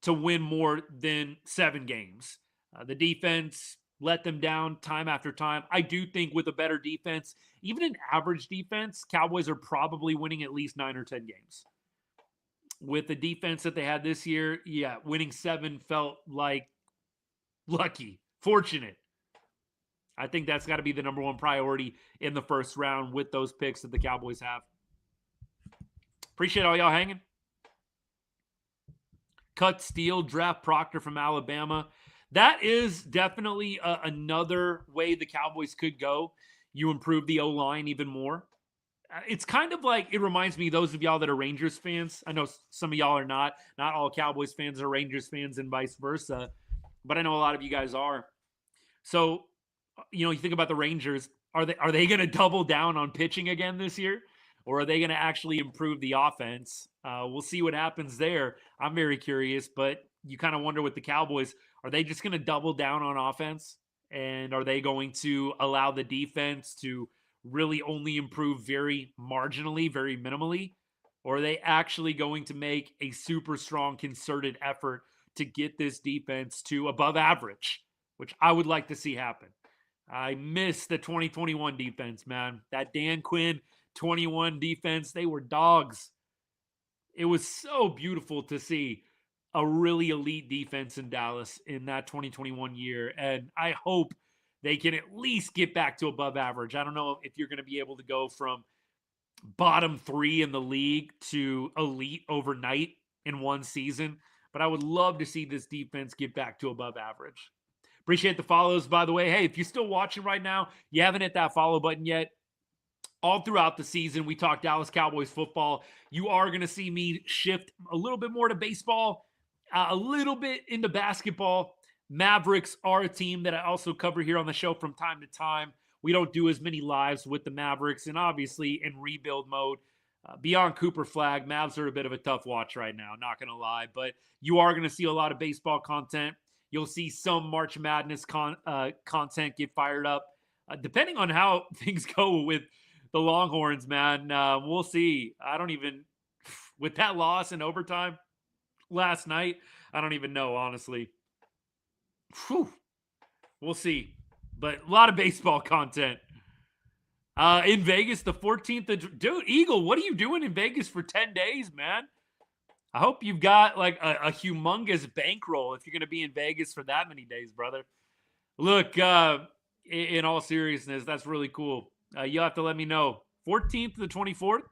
to win more than 7 games. The defense let them down time after time. I do think with a better defense, even an average defense, Cowboys are probably winning at least 9 or 10 games. With the defense that they had this year, yeah, winning 7 felt like lucky, fortunate. I think that's got to be the number one priority in the first round with those picks that the Cowboys have. Appreciate all y'all hanging. Cut Steele, draft Proctor from Alabama. That is definitely another way the Cowboys could go. You improve the O-line even more. It's kind of like, it reminds me, those of y'all that are Rangers fans, I know some of y'all are not. Not all Cowboys fans are Rangers fans and vice versa, but I know a lot of you guys are. So, you think about the Rangers. Are they going to double down on pitching again this year? Or are they going to actually improve the offense? We'll see what happens there. I'm very curious, but you kind of wonder with the Cowboys, are they just going to double down on offense? And are they going to allow the defense to really only improve very marginally, very minimally? Or are they actually going to make a super strong concerted effort to get this defense to above average, which I would like to see happen? I miss the 2021 defense, man. That Dan Quinn 21 defense, they were dogs. It was so beautiful to see a really elite defense in Dallas in that 2021 year. And I hope they can at least get back to above average. I don't know if you're going to be able to go from bottom 3 in the league to elite overnight in one season, but I would love to see this defense get back to above average. Appreciate the follows, by the way. Hey, if you're still watching right now, you haven't hit that follow button yet. All throughout the season, we talk Dallas Cowboys football. You are going to see me shift a little bit more to baseball, a little bit into basketball. Mavericks are a team that I also cover here on the show from time to time. We don't do as many lives with the Mavericks, and obviously in rebuild mode. Beyond Cooper Flag, Mavs are a bit of a tough watch right now, not going to lie. But you are going to see a lot of baseball content. You'll see some March Madness content get fired up. Depending on how things go with the Longhorns, man, we'll see. With that loss in overtime last night, I don't even know, honestly. Whew. We'll see. But a lot of baseball content. In Vegas, the 14th. Dude, Eagle, what are you doing in Vegas for 10 days, man? I hope you've got like a humongous bankroll if you're going to be in Vegas for that many days, brother. Look, in all seriousness, that's really cool. You'll have to let me know. 14th to the 24th?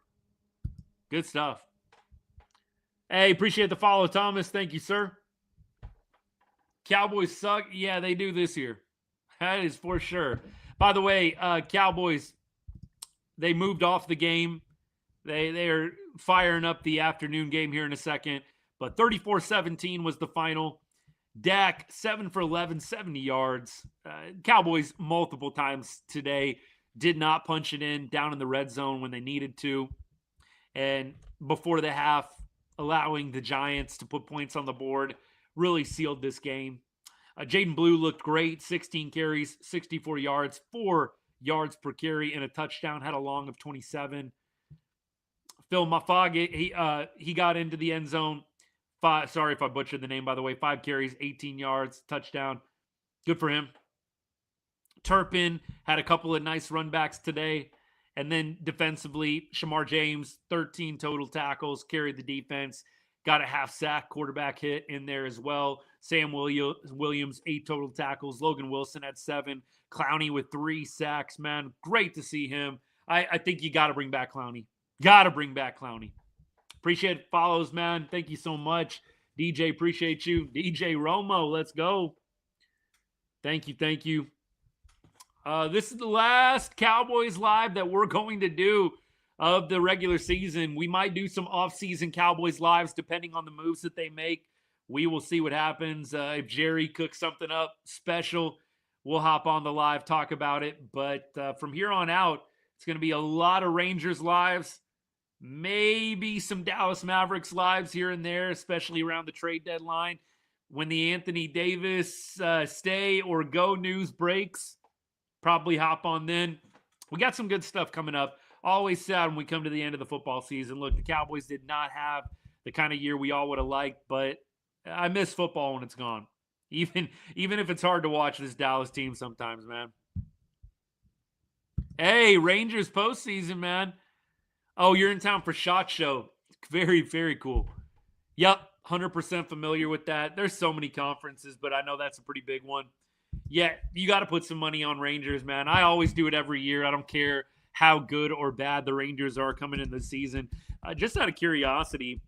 Good stuff. Hey, appreciate the follow, Thomas. Thank you, sir. Cowboys suck. Yeah, they do this year. That is for sure. By the way, Cowboys, they moved off the game. They are firing up the afternoon game here in a second. But 34-17 was the final. Dak, 7 for 11, 70 yards. Cowboys multiple times today did not punch it in down in the red zone when they needed to. And before the half, allowing the Giants to put points on the board really sealed this game. Jaydon Blue looked great, 16 carries, 64 yards, 4 yards per carry, and a touchdown, had a long of 27. Phil Mafag, he got into the end zone. Sorry if I butchered the name, by the way. 5 carries, 18 yards, touchdown. Good for him. Turpin had a couple of nice runbacks today. And then defensively, Shamar James, 13 total tackles, carried the defense. Got a half sack quarterback hit in there as well. Sam Williams, 8 total tackles. Logan Wilson had 7. Clowney with 3 sacks, man. Great to see him. I think you got to bring back Clowney. Got to bring back Clowney. Appreciate it. Follows, man. Thank you so much. DJ, appreciate you. DJ Romo, let's go. Thank you. Thank you. This is the last Cowboys Live that we're going to do of the regular season. We might do some off-season Cowboys Lives depending on the moves that they make. We will see what happens. If Jerry cooks something up special, we'll hop on the live, talk about it. But from here on out, it's going to be a lot of Rangers Lives, maybe some Dallas Mavericks Lives here and there, especially around the trade deadline. When the Anthony Davis stay or go news breaks, probably hop on then. We got some good stuff coming up. Always sad when we come to the end of the football season. Look, the Cowboys did not have the kind of year we all would have liked, but I miss football when it's gone. Even if it's hard to watch this Dallas team sometimes, man. Hey, Rangers postseason, man. Oh, you're in town for SHOT Show. Very, very cool. Yep, 100% familiar with that. There's so many conferences, but I know that's a pretty big one. Yeah, you got to put some money on Rangers, man. I always do it every year. I don't care how good or bad the Rangers are coming in the season. Just out of curiosity,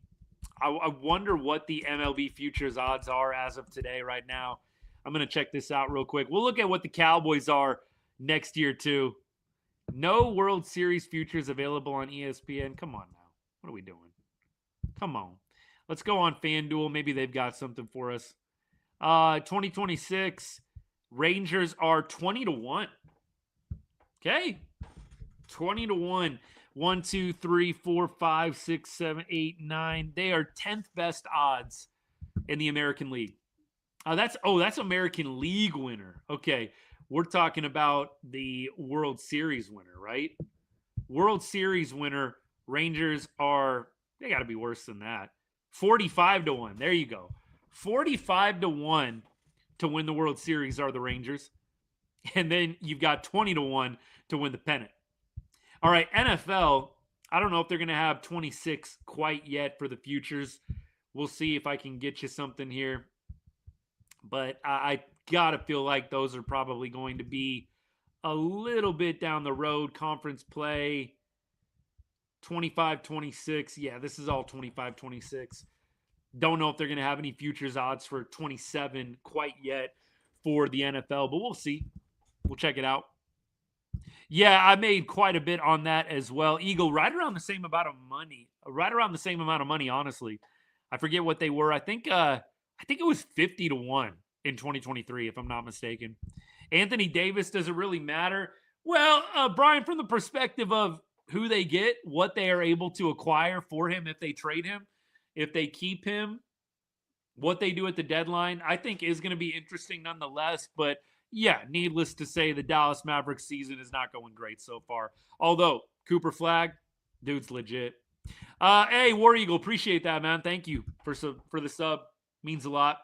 I wonder what the MLB futures odds are as of today right now. I'm going to check this out real quick. We'll look at what the Cowboys are next year, too. No World Series futures available on ESPN. Come on now. What are we doing? Come on. Let's go on FanDuel. Maybe they've got something for us. 2026, Rangers are 20-1. Okay. 20-1. 1, 2, 3, 4, 5, 6, 7, 8, 9. They are 10th best odds in the American League. That's American League winner. Okay. We're talking about the World Series winner, right? World Series winner, Rangers they got to be worse than that. 45-1. There you go. 45-1 to win the World Series are the Rangers. And then you've got 20-1 to win the pennant. All right, NFL, I don't know if they're going to have 26 quite yet for the futures. We'll see if I can get you something here. But I got to feel like those are probably going to be a little bit down the road. Conference play, 25-26. Yeah, this is all 25-26. Don't know if they're going to have any futures odds for 27 quite yet for the NFL, but we'll see. We'll check it out. Yeah, I made quite a bit on that as well. Eagle, right around the same amount of money. Honestly. I forget what they were. I think it was 50-1 in 2023, if I'm not mistaken. Anthony Davis, does it really matter? Well, Brian, from the perspective of who they get, what they are able to acquire for him if they trade him, if they keep him, what they do at the deadline, I think is going to be interesting nonetheless. But yeah, needless to say, the Dallas Mavericks season is not going great so far. Although, Cooper Flag, dude's legit. Hey, War Eagle, appreciate that, man. Thank you for the sub. Means a lot.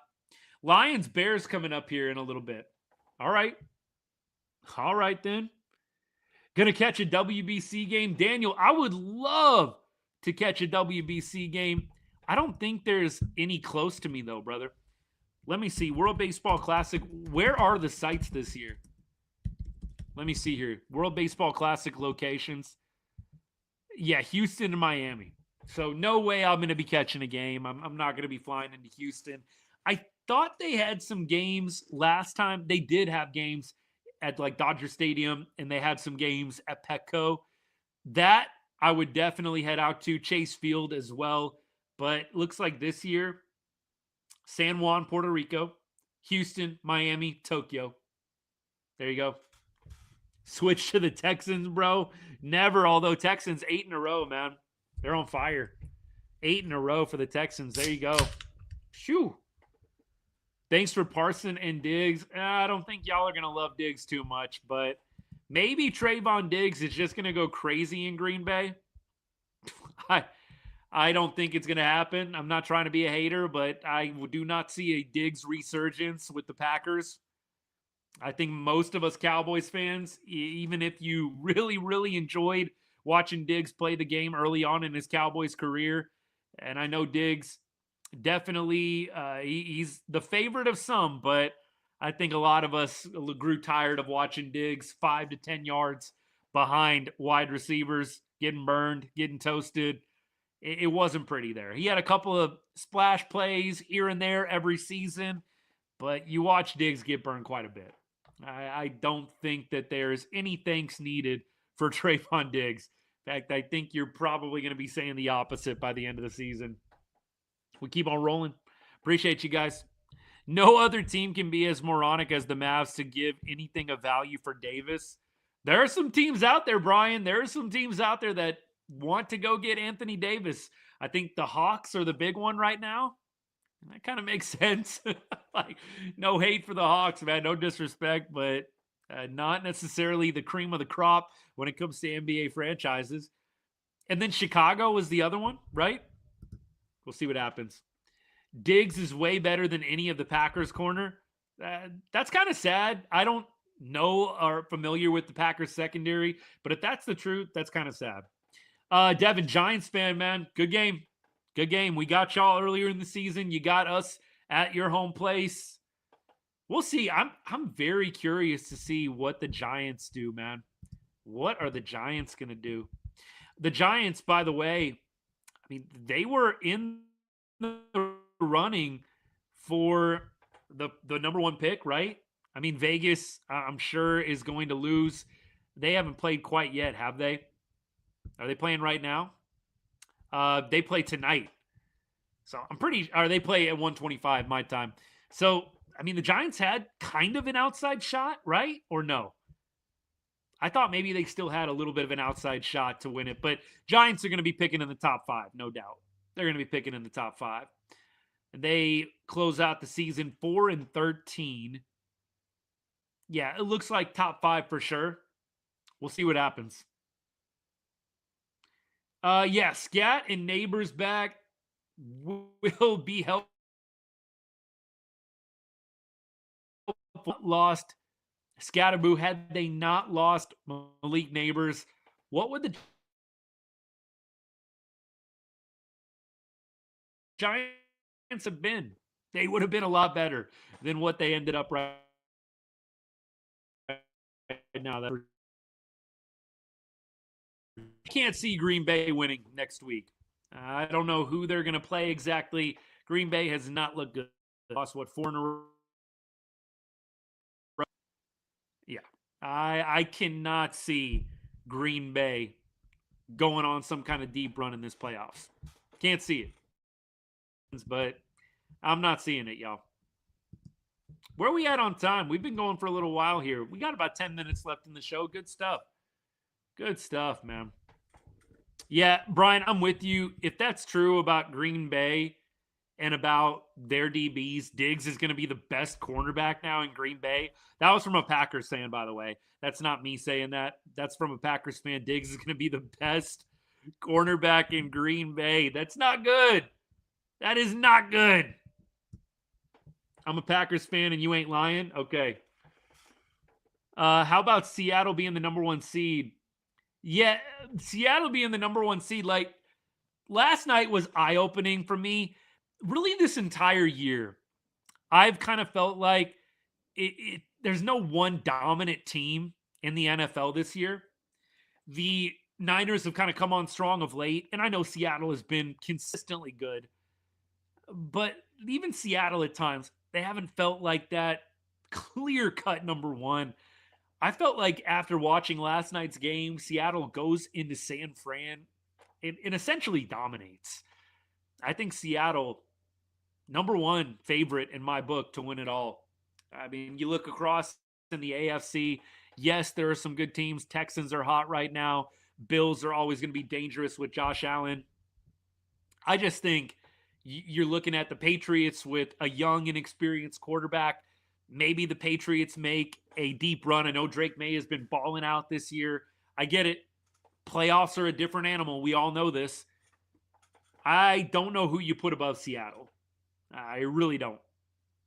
Lions Bears coming up here in a little bit. All right then. Gonna catch a WBC game. Daniel, I would love to catch a WBC game. I don't think there's any close to me, though, brother. Let me see. World Baseball Classic. Where are the sites this year? Let me see here. World Baseball Classic locations. Yeah, Houston and Miami. So no way I'm going to be catching a game. I'm not going to be flying into Houston. I thought they had some games last time. They did have games at like Dodger Stadium, and they had some games at Petco. That I would definitely head out to. Chase Field as well. But looks like this year, San Juan, Puerto Rico, Houston, Miami, Tokyo. There you go. Switch to the Texans, bro. Never, although Texans 8 in a row, man. They're on fire. 8 in a row for the Texans. There you go. Phew. Thanks for Parson and Diggs. I don't think y'all are going to love Diggs too much, but maybe Trayvon Diggs is just going to go crazy in Green Bay. I don't think it's going to happen. I'm not trying to be a hater, but I do not see a Diggs resurgence with the Packers. I think most of us Cowboys fans, even if you really, really enjoyed watching Diggs play the game early on in his Cowboys career, and I know Diggs definitely, he's the favorite of some, but I think a lot of us grew tired of watching Diggs 5 to 10 yards behind wide receivers, getting burned, getting toasted. It wasn't pretty there. He had a couple of splash plays here and there every season, but you watch Diggs get burned quite a bit. I don't think that there's any thanks needed for Trayvon Diggs. In fact, I think you're probably going to be saying the opposite by the end of the season. We keep on rolling. Appreciate you guys. No other team can be as moronic as the Mavs to give anything of value for Davis. There are some teams out there, Brian. There are some teams out there that want to go get Anthony Davis. I think the Hawks are the big one right now. That kind of makes sense. Like, no hate for the Hawks, man. No disrespect, but not necessarily the cream of the crop when it comes to NBA franchises. And then Chicago was the other one, right? We'll see what happens. Diggs is way better than any of the Packers corner. That's kind of sad. I don't know or familiar with the Packers secondary, but if that's the truth, that's kind of sad. Devin, Giants fan, man. Good game. Good game. We got y'all earlier in the season. You got us at your home place. We'll see. I'm very curious to see what the Giants do, man. What are the Giants going to do? The Giants, by the way, I mean, they were in the running for the number one pick, right? I mean, Vegas, I'm sure, is going to lose. They haven't played quite yet, have they? Are they playing right now? They play tonight. So they play at 1:25 my time. So, I mean, the Giants had kind of an outside shot, right? Or no? I thought maybe they still had a little bit of an outside shot to win it, but Giants are going to be picking in the top 5, no doubt. They're going to be picking in the top 5. And they close out the season 4-13. Yeah, it looks like top 5 for sure. We'll see what happens. Yeah, Scat and Neighbors back will be helpful. Lost Scatterboo. Had they not lost Malik Neighbors, what would the Giants have been? They would have been a lot better than what they ended up right now. That can't see Green Bay winning next week. I don't know who they're going to play exactly. Green Bay has not looked good. Lost, 4 in a row? Yeah. I cannot see Green Bay going on some kind of deep run in this playoffs. Can't see it. But I'm not seeing it, y'all. Where are we at on time? We've been going for a little while here. We got about 10 minutes left in the show. Good stuff. Good stuff, man. Yeah, Brian, I'm with you. If that's true about Green Bay and about their DBs, Diggs is going to be the best cornerback now in Green Bay. That was from a Packers fan, by the way. That's not me saying that. That's from a Packers fan. Diggs is going to be the best cornerback in Green Bay. That's not good. That is not good. I'm a Packers fan and you ain't lying? Okay. How about Seattle being the number 1 seed? Yeah, Seattle being the number 1 seed, like, last night was eye-opening for me. Really, this entire year, I've kind of felt like there's no one dominant team in the NFL this year. The Niners have kind of come on strong of late, and I know Seattle has been consistently good, but even Seattle at times, they haven't felt like that clear-cut number one. I felt like after watching last night's game, Seattle goes into San Fran and essentially dominates. I think Seattle, number one favorite in my book to win it all. I mean, you look across in the AFC, yes, there are some good teams. Texans are hot right now. Bills are always going to be dangerous with Josh Allen. I just think you're looking at the Patriots with a young and experienced quarterback. Maybe the Patriots make a deep run. I know Drake May has been balling out this year. I get it. Playoffs are a different animal. We all know this. I don't know who you put above Seattle. I really don't.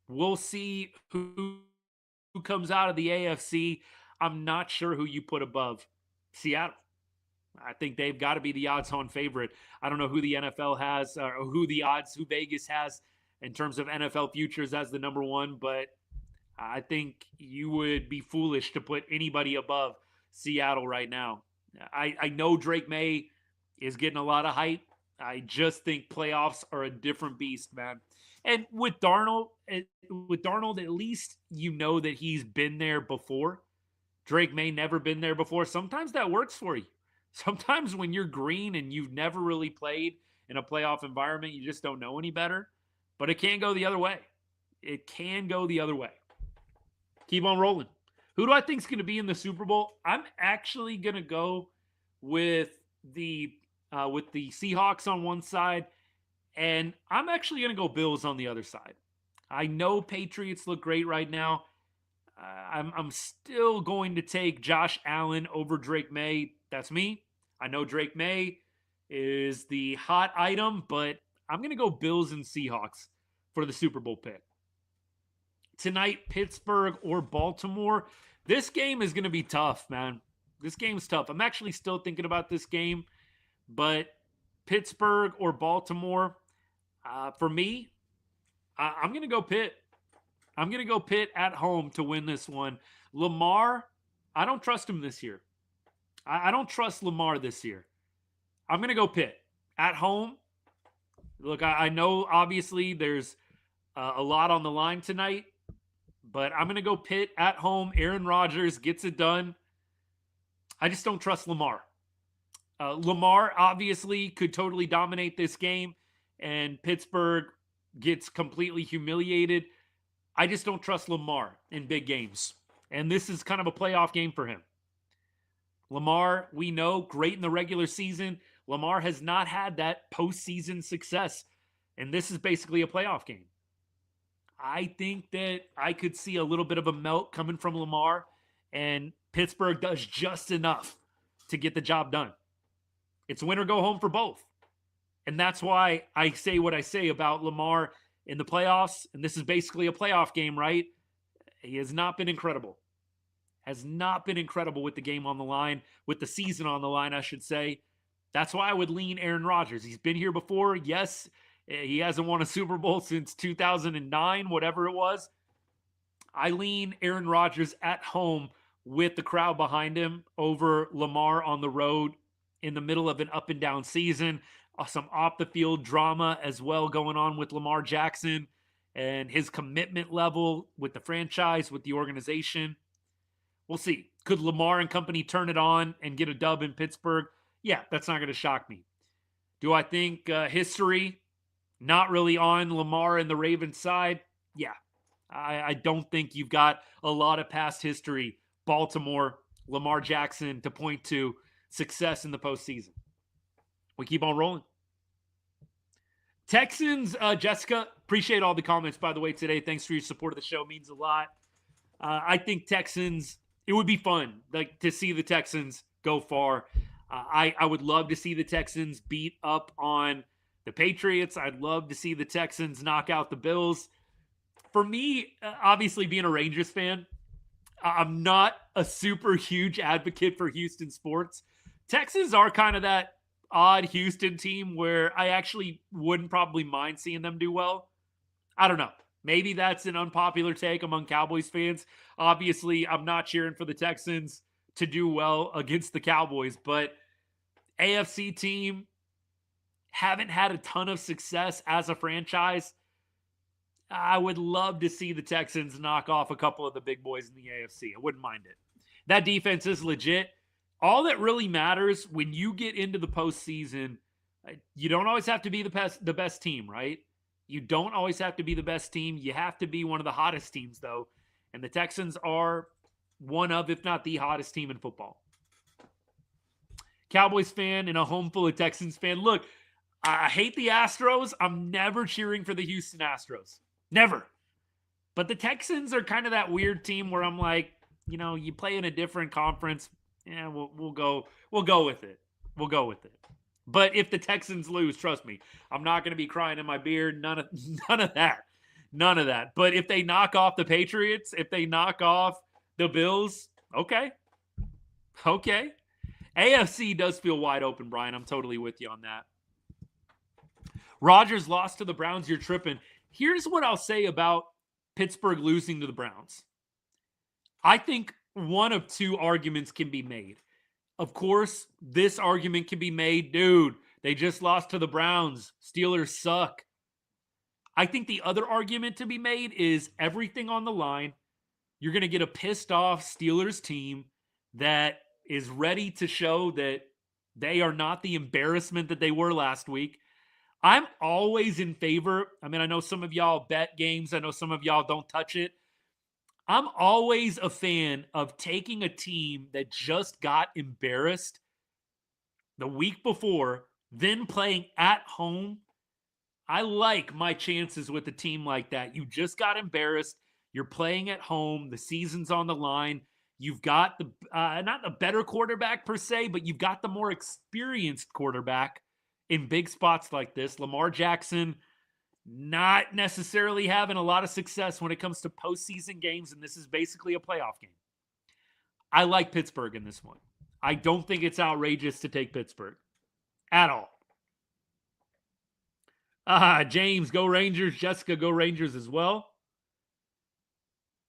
We'll see who comes out of the AFC. I'm not sure who you put above Seattle. I think they've got to be the odds-on favorite. I don't know who the NFL has or who Vegas has in terms of NFL futures as the number one, but I think you would be foolish to put anybody above Seattle right now. I know Drake May is getting a lot of hype. I just think playoffs are a different beast, man. And with Darnold, at least you know that he's been there before. Drake May never been there before. Sometimes that works for you. Sometimes when you're green and you've never really played in a playoff environment, you just don't know any better. But it can go the other way. It can go the other way. Keep on rolling. Who do I think is going to be in the Super Bowl? I'm actually going to go with the Seahawks on one side, and I'm actually going to go Bills on the other side. I know Patriots look great right now. I'm still going to take Josh Allen over Drake May. That's me. I know Drake May is the hot item, but I'm going to go Bills and Seahawks for the Super Bowl pick. Tonight, Pittsburgh or Baltimore. This game is going to be tough, man. This game's tough. I'm actually still thinking about this game, but Pittsburgh or Baltimore, for me, I'm going to go Pitt. I'm going to go Pitt at home to win this one. Lamar, I don't trust him this year. I don't trust Lamar this year. I'm going to go Pitt at home. Look, I know obviously there's a lot on the line tonight, but I'm going to go Pitt at home. Aaron Rodgers gets it done. I just don't trust Lamar. Lamar obviously could totally dominate this game, and Pittsburgh gets completely humiliated. I just don't trust Lamar in big games. And this is kind of a playoff game for him. Lamar, we know, great in the regular season. Lamar has not had that postseason success. And this is basically a playoff game. I think that I could see a little bit of a melt coming from Lamar, and Pittsburgh does just enough to get the job done. It's win or go home for both. And that's why I say what I say about Lamar in the playoffs. And this is basically a playoff game, right? He has not been incredible. Has not been incredible with the game on the line, with the season on the line, I should say. That's why I would lean Aaron Rodgers. He's been here before. Yes, he hasn't won a Super Bowl since 2009, whatever it was. I lean Aaron Rodgers at home with the crowd behind him over Lamar on the road in the middle of an up and down season. Some off the field drama as well going on with Lamar Jackson and his commitment level with the franchise, with the organization. We'll see. Could Lamar and company turn it on and get a dub in Pittsburgh? Yeah, that's not going to shock me. Do I think history not really on Lamar and the Ravens side? Yeah. I don't think you've got a lot of past history, Baltimore, Lamar Jackson, to point to success in the postseason. We keep on rolling. Texans, Jessica, appreciate all the comments, by the way, today. Thanks for your support of the show. It means a lot. I think Texans, it would be fun to see the Texans go far. I would love to see the Texans beat up on the Patriots. I'd love to see the Texans knock out the Bills. For me, obviously being a Rangers fan, I'm not a super huge advocate for Houston sports. Texans are kind of that odd Houston team where I actually wouldn't probably mind seeing them do well. I don't know. Maybe that's an unpopular take among Cowboys fans. Obviously, I'm not cheering for the Texans to do well against the Cowboys, but AFC team haven't had a ton of success as a franchise. I would love to see the Texans knock off a couple of the big boys in the AFC. I wouldn't mind it. That defense is legit. All that really matters when you get into the postseason, you don't always have to be the best team, right? You don't always have to be the best team. You have to be one of the hottest teams, though. And the Texans are one of, if not the hottest team in football. Cowboys fan and a home full of Texans fan. Look, I hate the Astros. I'm never cheering for the Houston Astros. Never. But the Texans are kind of that weird team where I'm like, you know, you play in a different conference. Yeah, we'll go with it. We'll go with it. But if the Texans lose, trust me, I'm not going to be crying in my beard. None of that. None of that. But if they knock off the Patriots, if they knock off the Bills, okay. Okay. AFC does feel wide open, Brian. I'm totally with you on that. Rodgers lost to the Browns. You're tripping. Here's what I'll say about Pittsburgh losing to the Browns. I think one of two arguments can be made. Of course, this argument can be made, dude, they just lost to the Browns. Steelers suck. I think the other argument to be made is everything on the line. You're going to get a pissed off Steelers team that is ready to show that they are not the embarrassment that they were last week. I'm always in favor. I mean, I know some of y'all bet games. I know some of y'all don't touch it. I'm always a fan of taking a team that just got embarrassed the week before, then playing at home. I like my chances with a team like that. You just got embarrassed. You're playing at home. The season's on the line. You've got the not a better quarterback per se, but you've got the more experienced quarterback in big spots like this. Lamar Jackson not necessarily having a lot of success when it comes to postseason games, and this is basically a playoff game. I like Pittsburgh in this one. I don't think it's outrageous to take Pittsburgh at all. James, go Rangers. Jessica, go Rangers as well.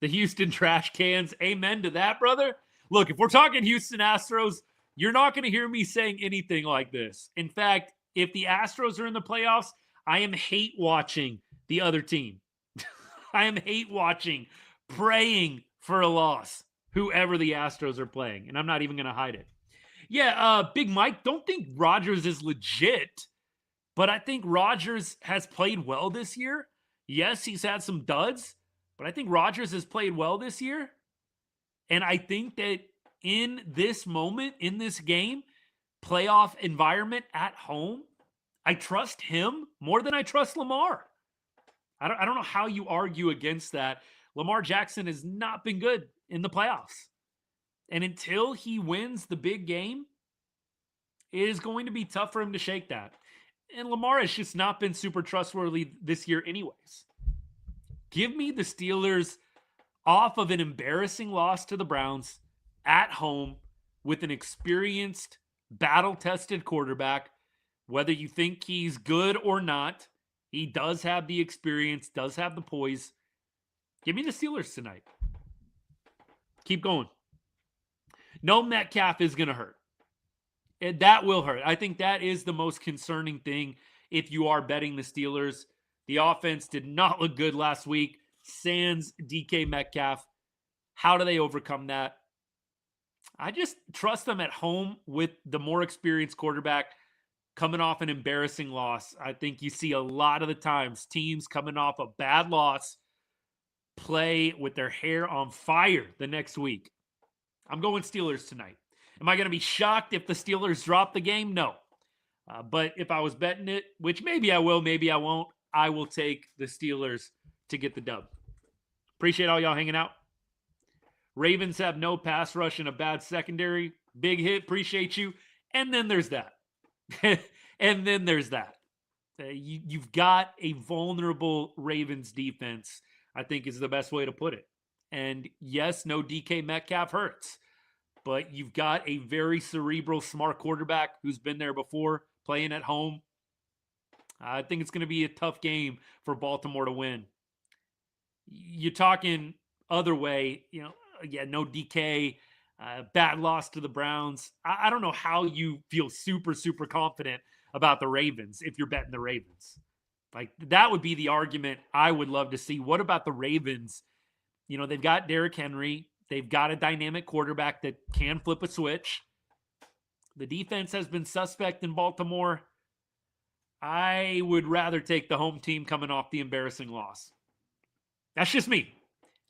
The Houston trash cans. Amen to that, brother. Look, if we're talking Houston Astros, you're not going to hear me saying anything like this. In fact, if the Astros are in the playoffs, I am hate watching the other team. I am hate watching, praying for a loss, whoever the Astros are playing. And I'm not even going to hide it. Yeah, Big Mike, don't think Rodgers is legit, but I think Rodgers has played well this year. Yes, he's had some duds, but I think Rodgers has played well this year. And I think that in this moment, in this game, playoff environment at home, I trust him more than I trust Lamar. I don't know how you argue against that. Lamar Jackson has not been good in the playoffs. And until he wins the big game, it is going to be tough for him to shake that. And Lamar has just not been super trustworthy this year anyways. Give me the Steelers off of an embarrassing loss to the Browns at home with an experienced, battle-tested quarterback. Whether you think he's good or not, he does have the experience, does have the poise. Give me the Steelers tonight. Keep going. No Metcalf is going to hurt. That will hurt. I think that is the most concerning thing if you are betting the Steelers. The offense did not look good last week. Sans DK Metcalf. How do they overcome that? I just trust them at home with the more experienced quarterback. Coming off an embarrassing loss, I think you see a lot of the times teams coming off a bad loss play with their hair on fire the next week. I'm going Steelers tonight. Am I going to be shocked if the Steelers drop the game? No. But if I was betting it, which maybe I will, maybe I won't, I will take the Steelers to get the dub. Appreciate all y'all hanging out. Ravens have no pass rush and a bad secondary. Big hit. Appreciate you. And then there's that. And then there's that. You've got a vulnerable Ravens defense, I think is the best way to put it. And yes, no DK Metcalf hurts, but you've got a very cerebral, smart quarterback who's been there before, playing at home. I think it's going to be a tough game for Baltimore to win. You're talking other way, no DK, bad loss to the Browns. I don't know how you feel super, super confident about the Ravens if you're betting the Ravens. Like, that would be the argument I would love to see. What about the Ravens? They've got Derrick Henry. They've got a dynamic quarterback that can flip a switch. The defense has been suspect in Baltimore. I would rather take the home team coming off the embarrassing loss. That's just me.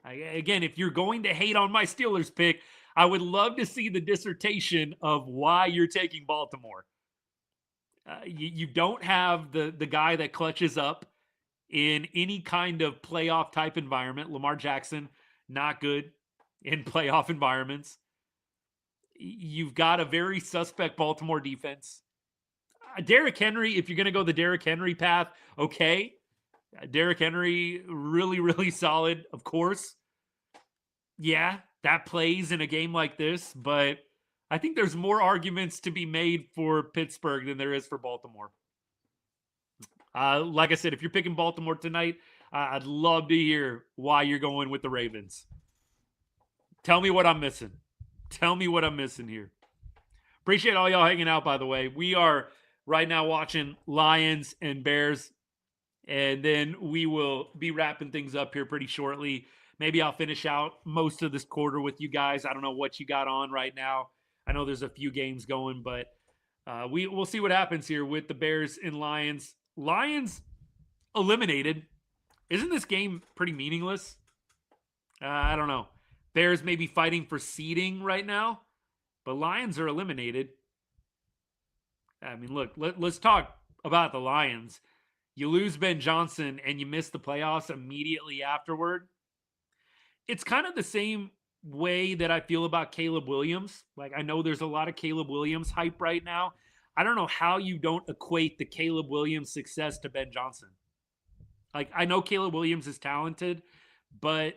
Again, if you're going to hate on my Steelers pick, I would love to see the dissertation of why you're taking Baltimore. You don't have the guy that clutches up in any kind of playoff type environment. Lamar Jackson, not good in playoff environments. You've got a very suspect Baltimore defense. Derrick Henry, if you're going to go the Derrick Henry path, okay. Derrick Henry, really, really solid, of course. Yeah, that plays in a game like this, but I think there's more arguments to be made for Pittsburgh than there is for Baltimore. Like I said, if you're picking Baltimore tonight, I'd love to hear why you're going with the Ravens. Tell me what I'm missing. Tell me what I'm missing here. Appreciate all y'all hanging out, by the way. We are right now watching Lions and Bears, and then we will be wrapping things up here pretty shortly. Maybe I'll finish out most of this quarter with you guys. I don't know what you got on right now. I know there's a few games going, but we'll see what happens here with the Bears and Lions. Lions eliminated. Isn't this game pretty meaningless? I don't know. Bears may be fighting for seeding right now, but Lions are eliminated. I mean, look, let's talk about the Lions. You lose Ben Johnson and you miss the playoffs immediately afterward. It's kind of the same way that I feel about Caleb Williams. Like, I know there's a lot of Caleb Williams hype right now. I don't know how you don't equate the Caleb Williams success to Ben Johnson. Like, I know Caleb Williams is talented, but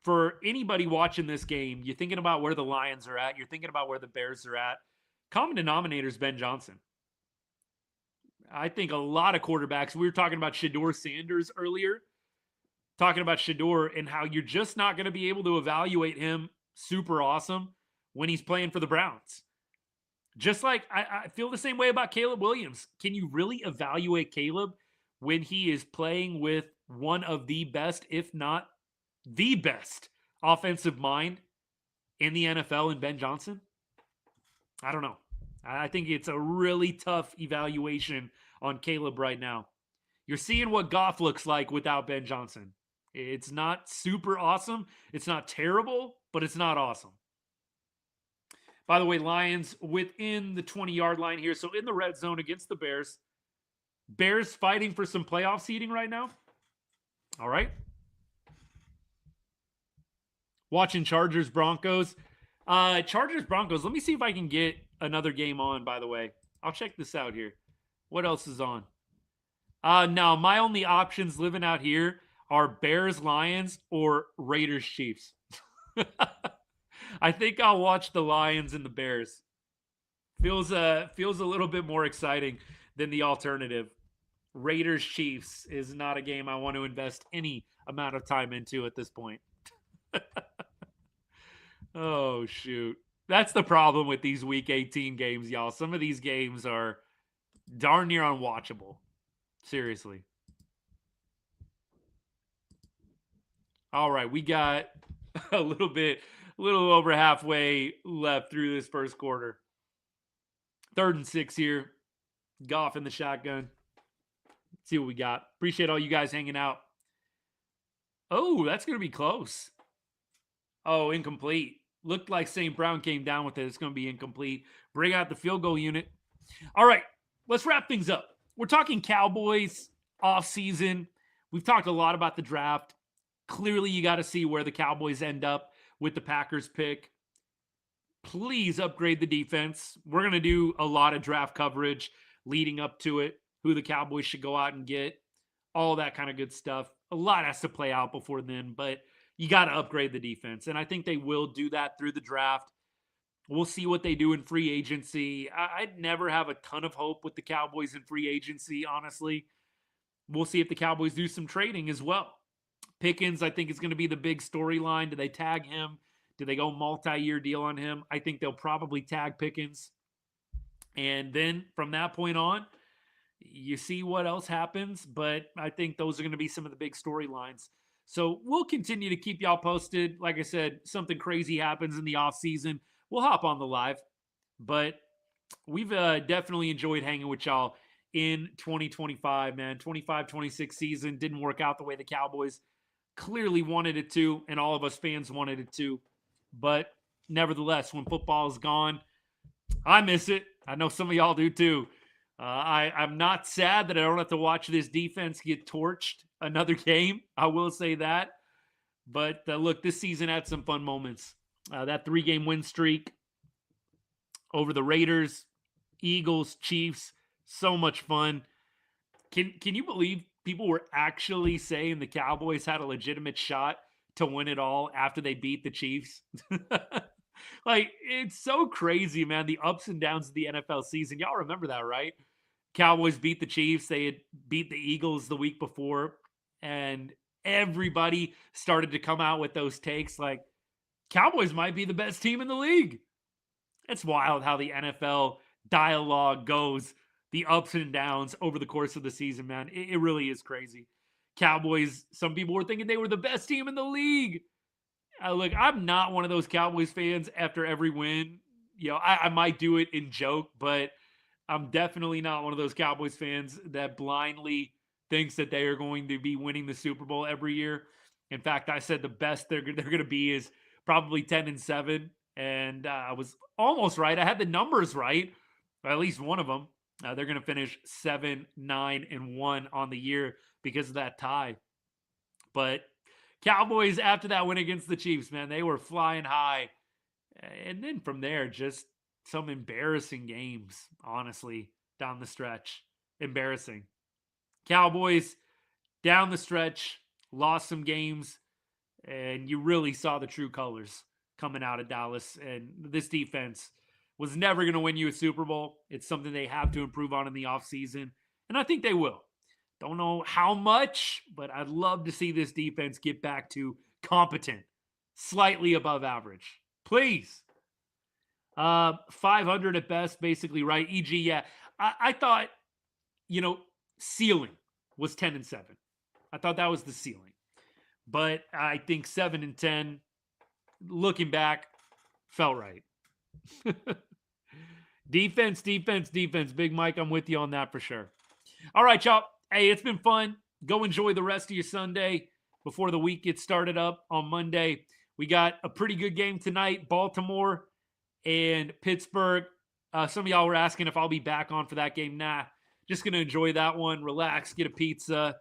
for anybody watching this game, you're thinking about where the Lions are at. You're thinking about where the Bears are at. Common denominator is Ben Johnson. I think a lot of quarterbacks, we were talking about Shedeur Sanders earlier, talking about Shedeur and how you're just not going to be able to evaluate him super awesome when he's playing for the Browns. Just like I feel the same way about Caleb Williams. Can you really evaluate Caleb when he is playing with one of the best, if not the best, offensive mind in the NFL in Ben Johnson? I don't know. I think it's a really tough evaluation on Caleb right now. You're seeing what Goff looks like without Ben Johnson. It's not super awesome. It's not terrible, but it's not awesome. By the way, Lions within the 20-yard line here. So in the red zone against the Bears. Bears fighting for some playoff seeding right now. All right. Watching Chargers-Broncos. Chargers-Broncos. Let me see if I can get another game on, by the way. I'll check this out here. What else is on? Now, my only options living out here are Bears-Lions or Raiders-Chiefs. I think I'll watch the Lions and the Bears. Feels a little bit more exciting than the alternative. Raiders-Chiefs is not a game I want to invest any amount of time into at this point. Oh, shoot. That's the problem with these Week 18 games, y'all. Some of these games are darn near unwatchable. Seriously. All right, we got a little over halfway left through this first quarter. 3rd and 6 here. Goff in the shotgun. Let's see what we got. Appreciate all you guys hanging out. Oh, that's going to be close. Oh, incomplete. Looked like St. Brown came down with it. It's going to be incomplete. Bring out the field goal unit. All right, let's wrap things up. We're talking Cowboys offseason. We've talked a lot about the draft. Clearly, you got to see where the Cowboys end up with the Packers pick. Please upgrade the defense. We're going to do a lot of draft coverage leading up to it, who the Cowboys should go out and get, all that kind of good stuff. A lot has to play out before then, but you got to upgrade the defense. And I think they will do that through the draft. We'll see what they do in free agency. I'd never have a ton of hope with the Cowboys in free agency, honestly. We'll see if the Cowboys do some trading as well. Pickens, I think, is going to be the big storyline. Do they tag him? Do they go multi-year deal on him? I think they'll probably tag Pickens. And then from that point on, you see what else happens. But I think those are going to be some of the big storylines. So we'll continue to keep y'all posted. Like I said, something crazy happens in the offseason, we'll hop on the live. But we've definitely enjoyed hanging with y'all in 2025, man. 25-26 season didn't work out the way the Cowboys clearly wanted it to, and all of us fans wanted it to. But nevertheless, when football is gone, I miss it. I know some of y'all do too. I'm not sad that I don't have to watch this defense get torched another game. I will say that. But look, this season had some fun moments. That 3-game win streak over the Raiders, Eagles, Chiefs, so much fun. Can you believe people were actually saying the Cowboys had a legitimate shot to win it all after they beat the Chiefs? Like, it's so crazy, man, the ups and downs of the NFL season. Y'all remember that, right? Cowboys beat the Chiefs. They had beat the Eagles the week before, and everybody started to come out with those takes like, Cowboys might be the best team in the league. It's wild how the NFL dialogue goes, the ups and downs over the course of the season, man. It really is crazy. Cowboys, some people were thinking they were the best team in the league. Look, I'm not one of those Cowboys fans after every win. You know, I might do it in joke, but I'm definitely not one of those Cowboys fans that blindly thinks that they are going to be winning the Super Bowl every year. In fact, I said the best they're going to be is probably 10-7, and I was almost right. I had the numbers right, at least one of them. They're going to finish 7-9-1 on the year because of that tie. But Cowboys, after that win against the Chiefs, man, they were flying high. And then from there, just some embarrassing games, honestly, down the stretch. Embarrassing. Cowboys, down the stretch, lost some games, and you really saw the true colors coming out of Dallas. And this defense was never going to win you a Super Bowl. It's something they have to improve on in the offseason, and I think they will. Don't know how much, but I'd love to see this defense get back to competent, slightly above average. Please. 500 at best, basically, right? E.g., yeah. I thought, ceiling was 10-7. I thought that was the ceiling. But I think 7-10, looking back, felt right. Defense. Big Mike, I'm with you on that for sure. All right, y'all. Hey, it's been fun. Go enjoy the rest of your Sunday before the week gets started up on Monday. We got a pretty good game tonight, Baltimore and Pittsburgh. Some of y'all were asking if I'll be back on for that game. Nah, just going to enjoy that one, relax, get a pizza,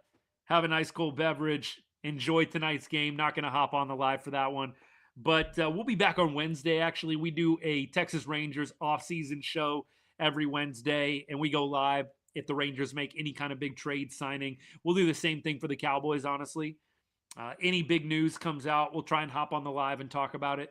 have a nice cold beverage, enjoy tonight's game. Not going to hop on the live for that one. But we'll be back on Wednesday, actually. We do a Texas Rangers off-season show every Wednesday, and we go live if the Rangers make any kind of big trade signing. We'll do the same thing for the Cowboys, honestly. Any big news comes out, we'll try and hop on the live and talk about it.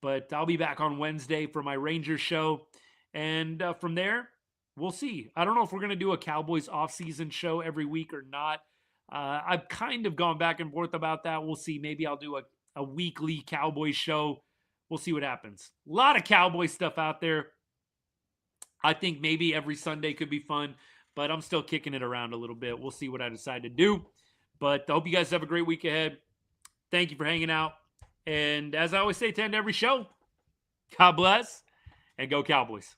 But I'll be back on Wednesday for my Rangers show. And from there, we'll see. I don't know if we're going to do a Cowboys off-season show every week or not. I've kind of gone back and forth about that. We'll see. Maybe I'll do a weekly Cowboys show. We'll see what happens. A lot of Cowboy stuff out there. I think maybe every Sunday could be fun, but I'm still kicking it around a little bit. We'll see what I decide to do. But I hope you guys have a great week ahead. Thank you for hanging out. And as I always say to end every show, God bless and go Cowboys.